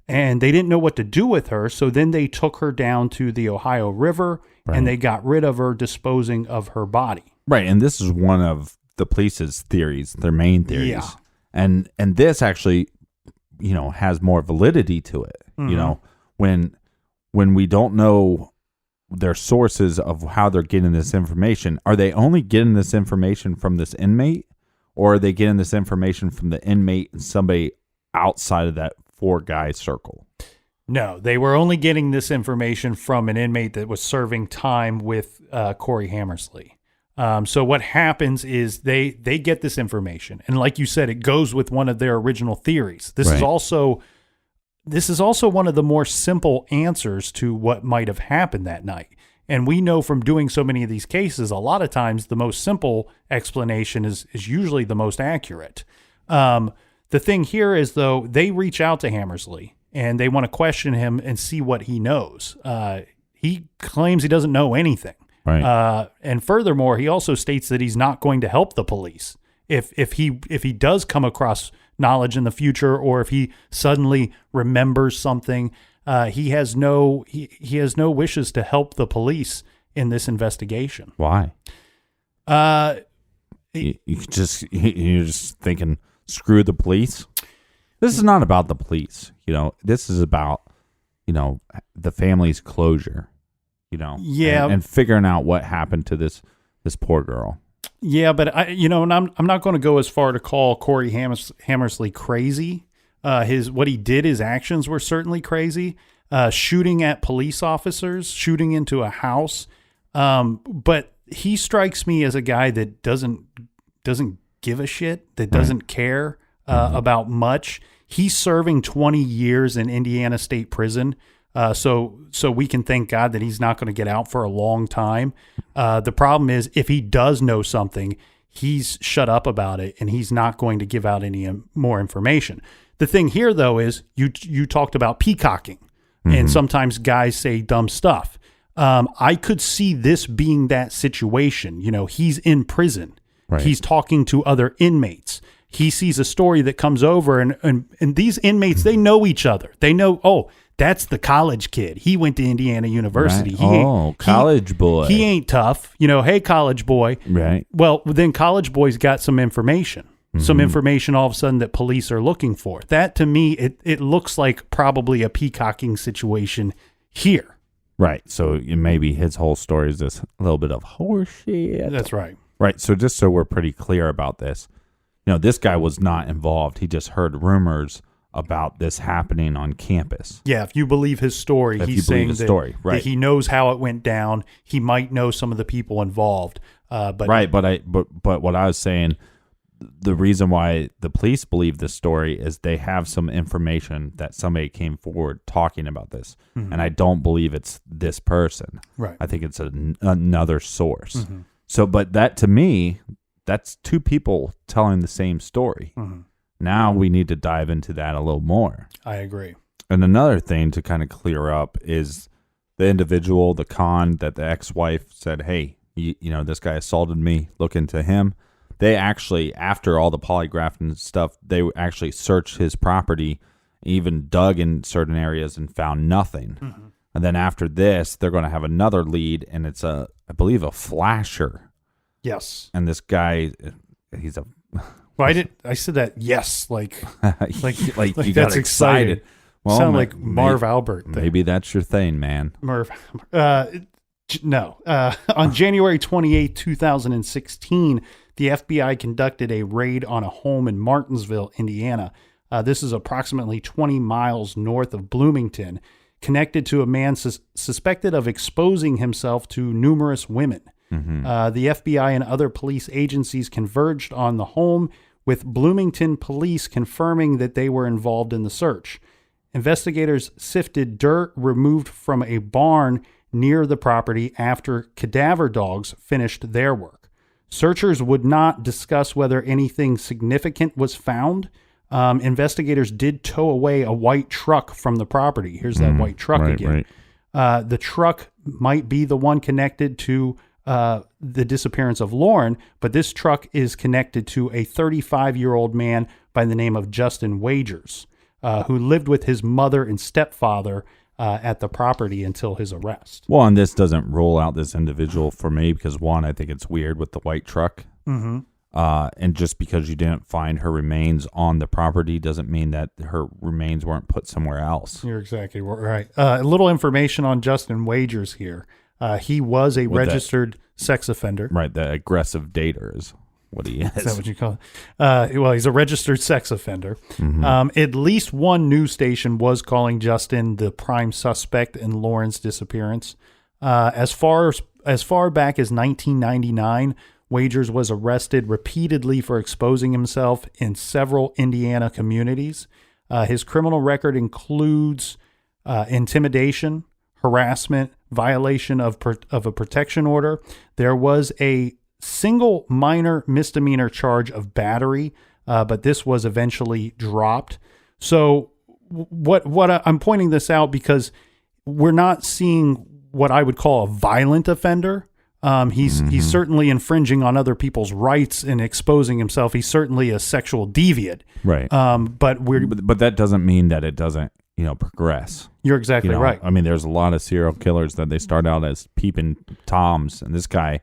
and they didn't know what to do with her. So then they took her down to the Ohio River and they got rid of her, disposing of her body. Right. And this is one of the police's theories, their main theories. Yeah. And this actually, has more validity to it. When we don't know their sources of how they're getting this information, are they only getting this information from this inmate, or are they getting this information from the inmate and somebody outside of that 4-guy circle? No, they were only getting this information from an inmate that was serving time with Corey Hammersley. So what happens is they get this information, and like you said, it goes with one of their original theories. This is also one of the more simple answers to what might have happened that night. And we know from doing so many of these cases, a lot of times the most simple explanation is usually the most accurate. The thing here is, though, they reach out to Hammersley and they want to question him and see what he knows. He claims he doesn't know anything. Right. And furthermore, he also states that he's not going to help the police if he does come across knowledge in the future, or if he suddenly remembers something. He has no wishes to help the police in this investigation. Why? You're just thinking, screw the police. This is not about the police. This is about, the family's closure, Yeah. and figuring out what happened to this poor girl. Yeah, but and I'm not going to go as far to call Corey Hammersley crazy. What he did, his actions were certainly crazy. Shooting at police officers, shooting into a house. But he strikes me as a guy that doesn't give a shit, that doesn't care about much. He's serving 20 years in Indiana State Prison. So we can thank God that he's not going to get out for a long time. The problem is, if he does know something, he's shut up about it, and he's not going to give out any more information. The thing here, though, is you talked about peacocking, and sometimes guys say dumb stuff. I could see this being that situation. He's in prison. Right. He's talking to other inmates. He sees a story that comes over, and these inmates, they know each other. They know, oh, that's the college kid. He went to Indiana University. Right. College boy. He ain't tough. Hey, college boy. Right. Well, then college boy's got some information. Some information all of a sudden that police are looking for. That, to me, it looks like probably a peacocking situation here. Right. So maybe his whole story is this little bit of horseshit. That's right. Right. So just so we're pretty clear about this, this guy was not involved. He just heard rumors about this happening on campus. Yeah, if you believe his story, he's saying that he knows how it went down. He might know some of the people involved. But what I was saying, the reason why the police believe this story is they have some information that somebody came forward talking about this, and I don't believe it's this person. Right. I think it's another source. So, but that, to me, that's two people telling the same story. Now we need to dive into that a little more. I agree. And another thing to kind of clear up is the individual, the con that the ex-wife said, hey, this guy assaulted me, look into him. They actually, after all the polygraph and stuff, they actually searched his property, even dug in certain areas and found nothing. And then after this, they're going to have another lead, and it's I believe a flasher. Yes. And this guy, he's a... Well, I said that yes, like you that's got excited. Well, sound like Marv Albert. Maybe that's your thing, man. Marv. No. On January 28, 2016, the FBI conducted a raid on a home in Martinsville, Indiana. This is approximately 20 miles north of Bloomington, connected to a man suspected of exposing himself to numerous women. The FBI and other police agencies converged on the home, with Bloomington police confirming that they were involved in the search. Investigators sifted dirt removed from a barn near the property after cadaver dogs finished their work. Searchers would not discuss whether anything significant was found. Investigators did tow away a white truck from the property. Here's that white truck again. Right. The truck might be the one connected to the disappearance of Lauren, but this truck is connected to a 35-year-old man by the name of Justin Wagers, who lived with his mother and stepfather at the property until his arrest. Well, and this doesn't rule out this individual for me because, one, I think it's weird with the white truck. And just because you didn't find her remains on the property doesn't mean that her remains weren't put somewhere else. You're exactly right. A little information on Justin Wagers here. He was a registered sex offender. Right, the aggressive dater is what he is. Is that what you call it? Well, he's a registered sex offender. At least one news station was calling Justin the prime suspect in Lauren's disappearance. As far back as 1999, Wagers was arrested repeatedly for exposing himself in several Indiana communities. His criminal record includes intimidation, harassment, violation of a protection order. There was a single minor misdemeanor charge of battery, but this was eventually dropped. So what I'm pointing this out because we're not seeing what I would call a violent offender. He's certainly infringing on other people's rights and exposing himself. He's certainly a sexual deviant. Right. But that doesn't mean that it doesn't, progress. You're exactly right. I mean, there's a lot of serial killers that they start out as peeping toms, and this guy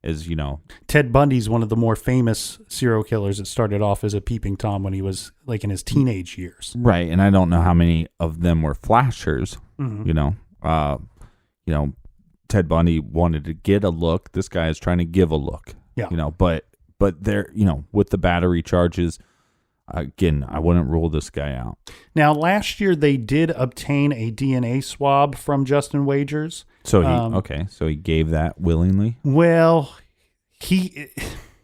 is, you know. Ted Bundy's one of the more famous serial killers that started off as a peeping Tom when he was like in his teenage years. Right. And I don't know how many of them were flashers, you know. Ted Bundy wanted to get a look. This guy is trying to give a look. Yeah. You know, but they're, you know, with the battery charges, again, I wouldn't rule this guy out. Now, last year they did obtain a DNA swab from Justin Wagers. So he gave that willingly. Well,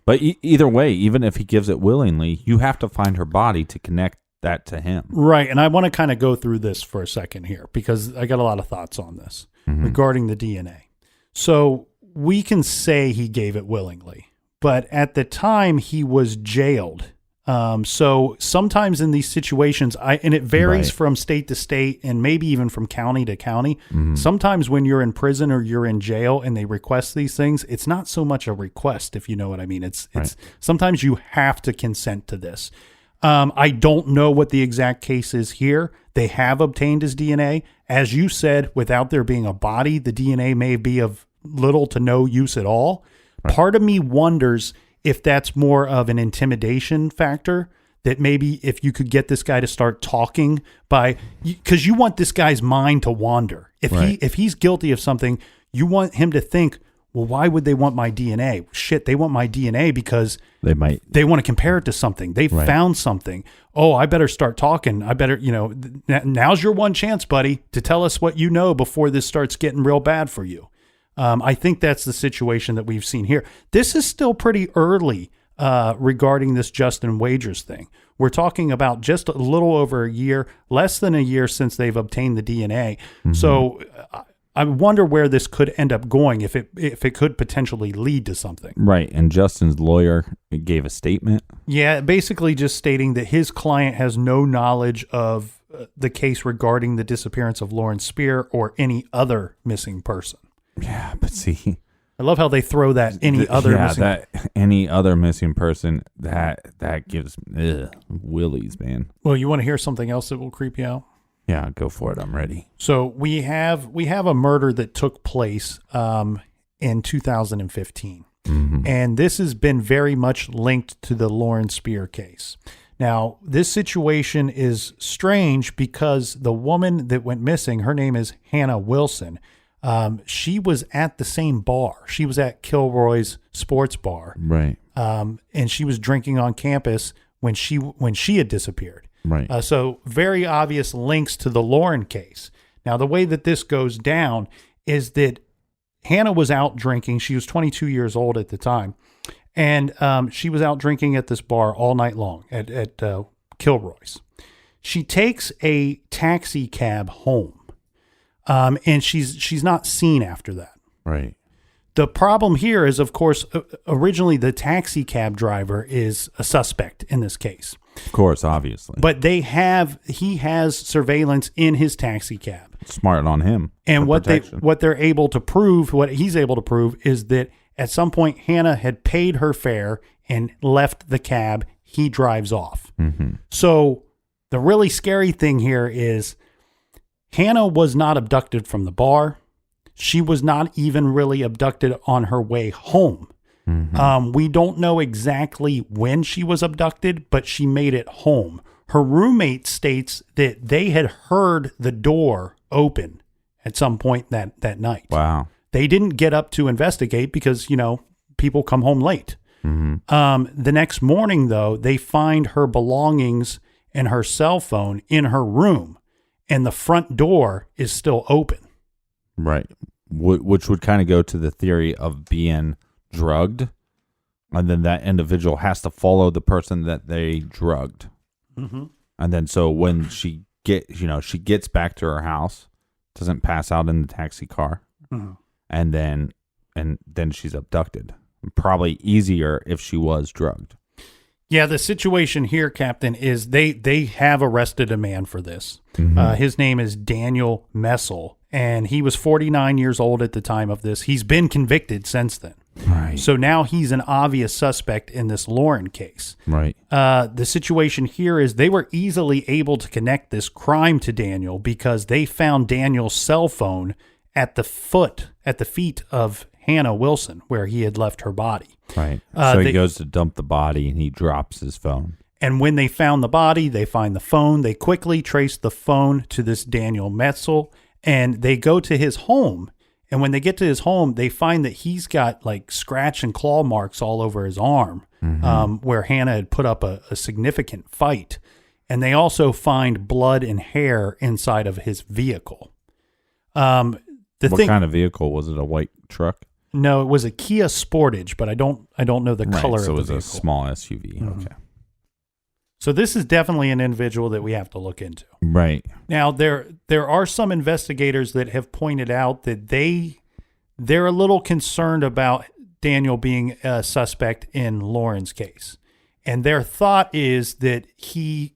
But either way, even if he gives it willingly, you have to find her body to connect that to him. Right, and I want to kind of go through this for a second here because I got a lot of thoughts on this regarding the DNA. So we can say he gave it willingly, but at the time he was jailed. So sometimes in these situations, and it varies from state to state and maybe even from county to county. Sometimes when you're in prison or you're in jail and they request these things, it's not so much a request, if you know what I mean. It's sometimes you have to consent to this. I don't know what the exact case is here. They have obtained his DNA. As you said, without there being a body, the DNA may be of little to no use at all. Part of me wonders if that's more of an intimidation factor, that maybe if you could get this guy to start talking because you want this guy's mind to wander. If he's guilty of something, you want him to think, well, why would they want my DNA? Shit, they want my DNA because they want to compare it to something. They found something. Oh, I better start talking. I better, now's your one chance, buddy, to tell us what you know before this starts getting real bad for you. I think that's the situation that we've seen here. This is still pretty early regarding this Justin Wagers thing. We're talking about just a little over a year, less than a year since they've obtained the DNA. So I wonder where this could end up going if it could potentially lead to something. Right. And Justin's lawyer gave a statement. Yeah, basically just stating that his client has no knowledge of the case regarding the disappearance of Lauren Spierer or any other missing person. Yeah, but see, I love how they throw that any other missing person that gives willies, man. Well, you want to hear something else that will creep you out? Yeah, go for it. I'm ready. So we have a murder that took place in 2015, and this has been very much linked to the Lauren Spierer case. Now, this situation is strange because the woman that went missing, her name is Hannah Wilson. She was at the same bar. She was at Kilroy's Sports Bar. Right. And she was drinking on campus when she had disappeared. Right. So very obvious links to the Lauren case. Now, the way that this goes down is that Hannah was out drinking. She was 22 years old at the time. And she was out drinking at this bar all night long at Kilroy's. She takes a taxi cab home. And she's not seen after that. Right. The problem here is, of course, originally the taxi cab driver is a suspect in this case. Of course, obviously. But he has surveillance in his taxi cab. Smart on him. And what he's able to prove is that at some point Hannah had paid her fare and left the cab. He drives off. So the really scary thing here is Hannah was not abducted from the bar. She was not even really abducted on her way home. We don't know exactly when she was abducted, but she made it home. Her roommate states that they had heard the door open at some point that night. Wow. They didn't get up to investigate because, people come home late. The next morning, though, they find her belongings and her cell phone in her room. And the front door is still open. Right. Which would kind of go to the theory of being drugged. And then that individual has to follow the person that they drugged. And then so when she gets back to her house, doesn't pass out in the taxi car. And then she's abducted. Probably easier if she was drugged. Yeah, the situation here, Captain, is they have arrested a man for this. His name is Daniel Messel, and he was 49 years old at the time of this. He's been convicted since then. Right. So now he's an obvious suspect in this Lauren case. Right. The situation here is they were easily able to connect this crime to Daniel because they found Daniel's cell phone at the feet of Hannah Wilson, where he had left her body. Right. So he goes to dump the body and he drops his phone. And when they found the body, they find the phone. They quickly trace the phone to this Daniel Metzel, and they go to his home. And when they get to his home, they find that he's got like scratch and claw marks all over his arm, where Hannah had put up a significant fight. And they also find blood and hair inside of his vehicle. What kind of vehicle was it? A white truck? No, it was a Kia Sportage, but I don't know the color of the vehicle. So it was a small SUV. Okay. So this is definitely an individual that we have to look into. Right. Now, there are some investigators that have pointed out that they're a little concerned about Daniel being a suspect in Lauren's case. And their thought is that he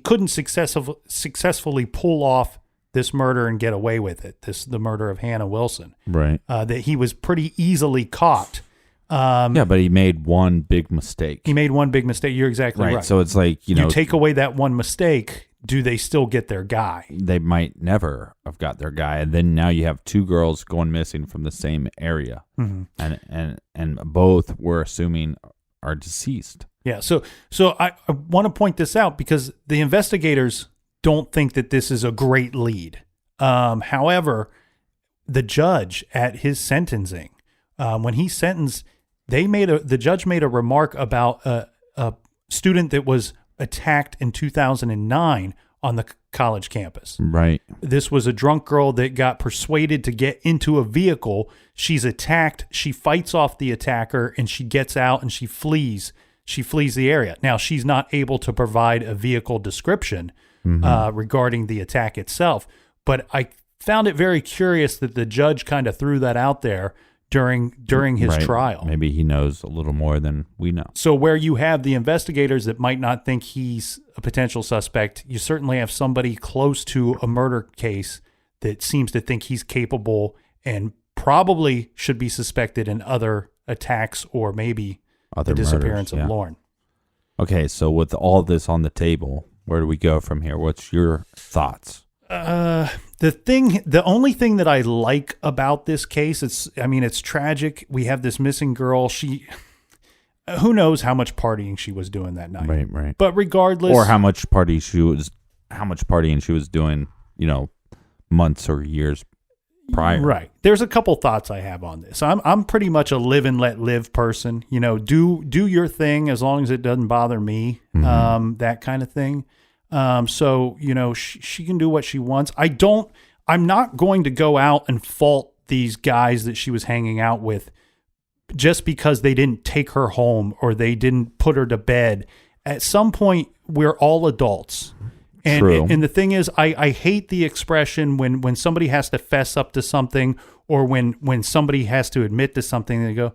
couldn't successfully pull off this murder and get away with it, the murder of Hannah Wilson. Right. That he was pretty easily caught. But he made one big mistake. You're exactly right. So it's like, you take away that one mistake, do they still get their guy? They might never have got their guy. And then now you have two girls going missing from the same area. And both we're assuming are deceased. Yeah. So I want to point this out because the investigators don't think that this is a great lead. However, the judge at his sentencing, when he sentenced, the judge made a remark about a student that was attacked in 2009 on the college campus. Right. This was a drunk girl that got persuaded to get into a vehicle. She's attacked. She fights off the attacker and she gets out and she flees. She flees the area. Now, she's not able to provide a vehicle description regarding the attack itself, but I found it very curious that the judge kind of threw that out there during his trial. Maybe he knows a little more than we know. So where you have the investigators that might not think he's a potential suspect, you certainly have somebody close to a murder case that seems to think he's capable and probably should be suspected in other attacks or maybe the disappearance of Lauren. Okay, so with all this on the table, where do we go from here? What's your thoughts? The only thing that I like about this case, it's tragic. We have this missing girl. Who knows how much partying she was doing that night. Right. But regardless, or how much partying she was doing, months or years prior. Right. There's a couple thoughts I have on this. I'm pretty much a live and let live person. Do your thing as long as it doesn't bother me. That kind of thing. So, she can do what she wants. I'm not going to go out and fault these guys that she was hanging out with just because they didn't take her home or they didn't put her to bed. At some point, we're all adults. And, True. And the thing is, I hate the expression when somebody has to fess up to something or when somebody has to admit to something, they go,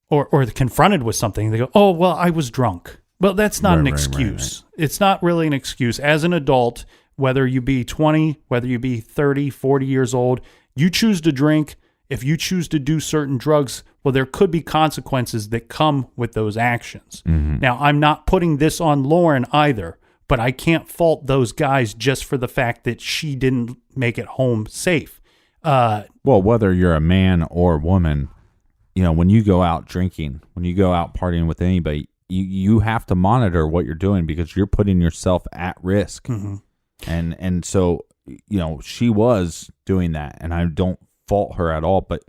or confronted with something, they go, oh, well, I was drunk. Well, that's not an excuse. Right. It's not really an excuse. As an adult, whether you be 20, whether you be 30, 40 years old, you choose to drink. If you choose to do certain drugs, well, there could be consequences that come with those actions. Now, I'm not putting this on Lauren either, but I can't fault those guys just for the fact that she didn't make it home safe. Well, whether you're a man or woman, when you go out drinking, when you go out partying with anybody, you have to monitor what you're doing because you're putting yourself at risk. And so, she was doing that, and I don't fault her at all, but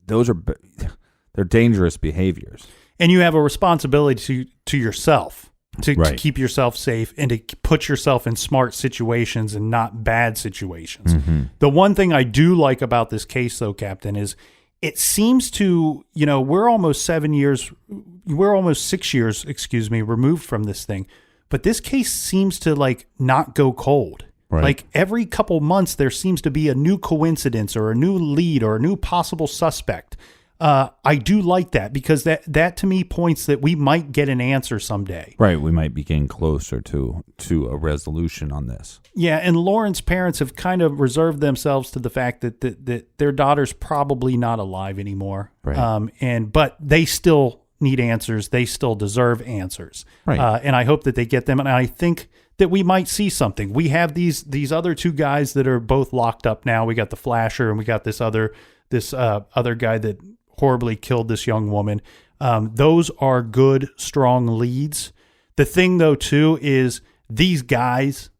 they're dangerous behaviors. And you have a responsibility to yourself to keep yourself safe and to put yourself in smart situations and not bad situations. The one thing I do like about this case, though, Captain, is it seems to, we're almost 6 years, removed from this thing. But this case seems to not go cold. Right. Like every couple months, there seems to be a new coincidence or a new lead or a new possible suspect. I do like that because that to me points that we might get an answer someday. Right. We might be getting closer to a resolution on this. Yeah. And Lauren's parents have kind of reserved themselves to the fact that their daughter's probably not alive anymore. Right. But they still need answers. They still deserve answers. Right. And I hope that they get them. And I think that we might see something. We have these other two guys that are both locked up now. We got the Flasher and we got this other this other guy that horribly killed this young woman. Those are good, strong leads. The thing though too is these guys,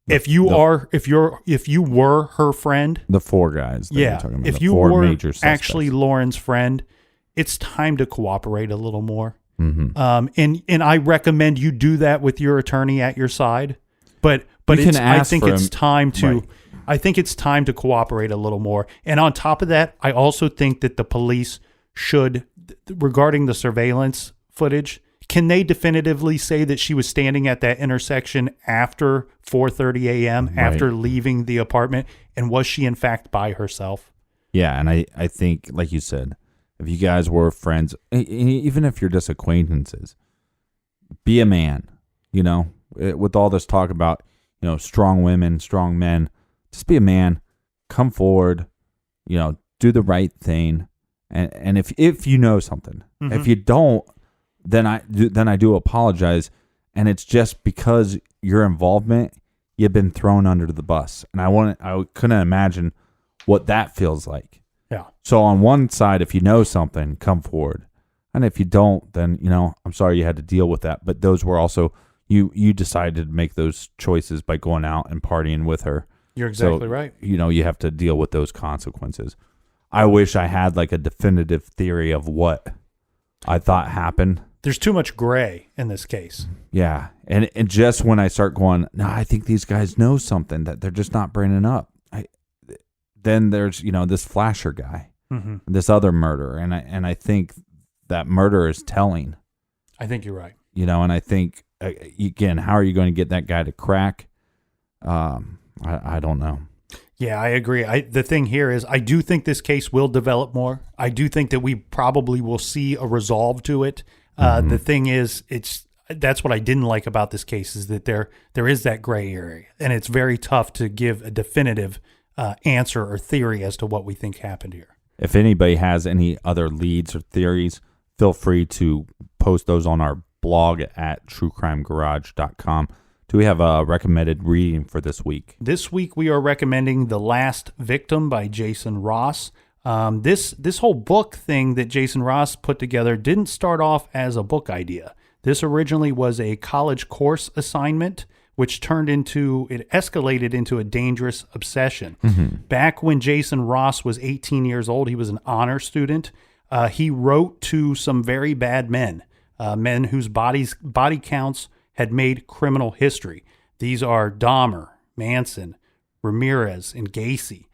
if you were her friend, the four guys that you're talking about, if the you four were major suspects. actually Lauren's friend, it's time to cooperate a little more. Mm-hmm. And I recommend you do that with your attorney at your side. But I think it's time to right. I think it's time to cooperate a little more. And on top of that, I also think that the police should, regarding the surveillance footage, can they definitively say that she was standing at that intersection after 4:30 a.m., Right. after leaving the apartment? And was she in fact by herself? Yeah, and I think, like you said, if you guys were friends, even if you're just acquaintances, be a man, with all this talk about, strong women, strong men, just be a man, come forward, do the right thing. And if you know something, Mm-hmm. if you don't, then I do apologize. And it's just because your involvement, you've been thrown under the bus. And I couldn't imagine what that feels like. Yeah. So on one side, if you know something, come forward. And if you don't, then, I'm sorry you had to deal with that. But those were also, you decided to make those choices by going out and partying with her. You're exactly right. You have to deal with those consequences. I wish I had like a definitive theory of what I thought happened. There's too much gray in this case. Yeah. And just when I start going, no, I think these guys know something that they're just not bringing up. Then there's, this flasher guy, Mm-hmm. this other murder. And I think that murder is telling, I think you're right. and I think, again, how are you going to get that guy to crack? I don't know. Yeah, I agree. The thing here is I do think this case will develop more. I do think that we probably will see a resolve to it. The thing is, that's what I didn't like about this case is that there is that gray area, and it's very tough to give a definitive answer or theory as to what we think happened here. If anybody has any other leads or theories, feel free to post those on our blog at truecrimegarage.com. Do we have a recommended reading for this week? This week we are recommending The Last Victim by Jason Ross. This whole book thing that Jason Ross put together didn't start off as a book idea. This originally was a college course assignment, which escalated into a dangerous obsession. Mm-hmm. Back when Jason Ross was 18 years old, he was an honor student. He wrote to some very bad men, men whose body counts had made criminal history. These are Dahmer, Manson, Ramirez, and Gacy.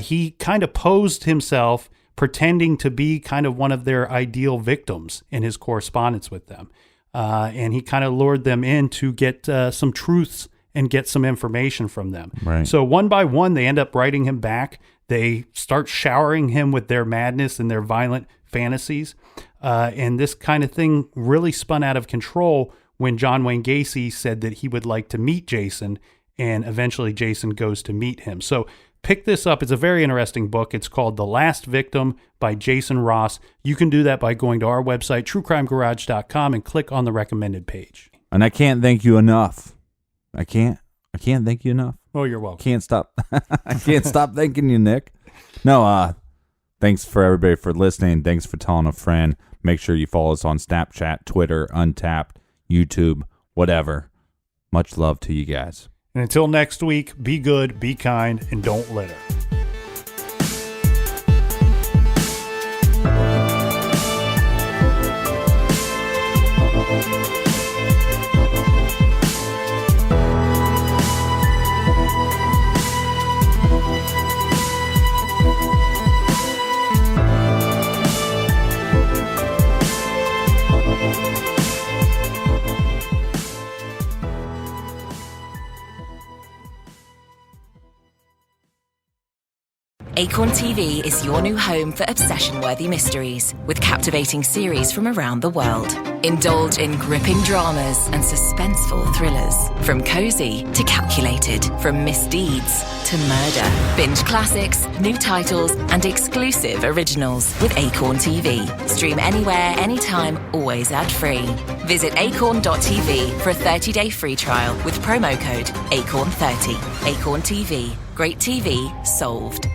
He kind of posed himself pretending to be kind of one of their ideal victims in his correspondence with them. And he kind of lured them in to get some truths and get some information from them. Right. So one by one, they end up writing him back. They start showering him with their madness and their violent fantasies. And this kind of thing really spun out of control when John Wayne Gacy said that he would like to meet Jason, and eventually Jason goes to meet him. So pick this up. It's a very interesting book. It's called The Last Victim by Jason Ross. You can do that by going to our website, truecrimegarage.com, and click on the recommended page. And I can't thank you enough. I can't thank you enough. Oh, you're welcome. Can't stop. I can't stop thanking you, Nick. No, thanks for everybody for listening. Thanks for telling a friend. Make sure you follow us on Snapchat, Twitter, Untapped, YouTube, whatever. Much love to you guys. And until next week, be good, be kind, and don't litter. Acorn TV is your new home for obsession-worthy mysteries with captivating series from around the world. Indulge in gripping dramas and suspenseful thrillers. From cozy to calculated, from misdeeds to murder. Binge classics, new titles, and exclusive originals with Acorn TV. Stream anywhere, anytime, always ad-free. Visit acorn.tv for a 30-day free trial with promo code ACORN30. Acorn TV. Great TV solved.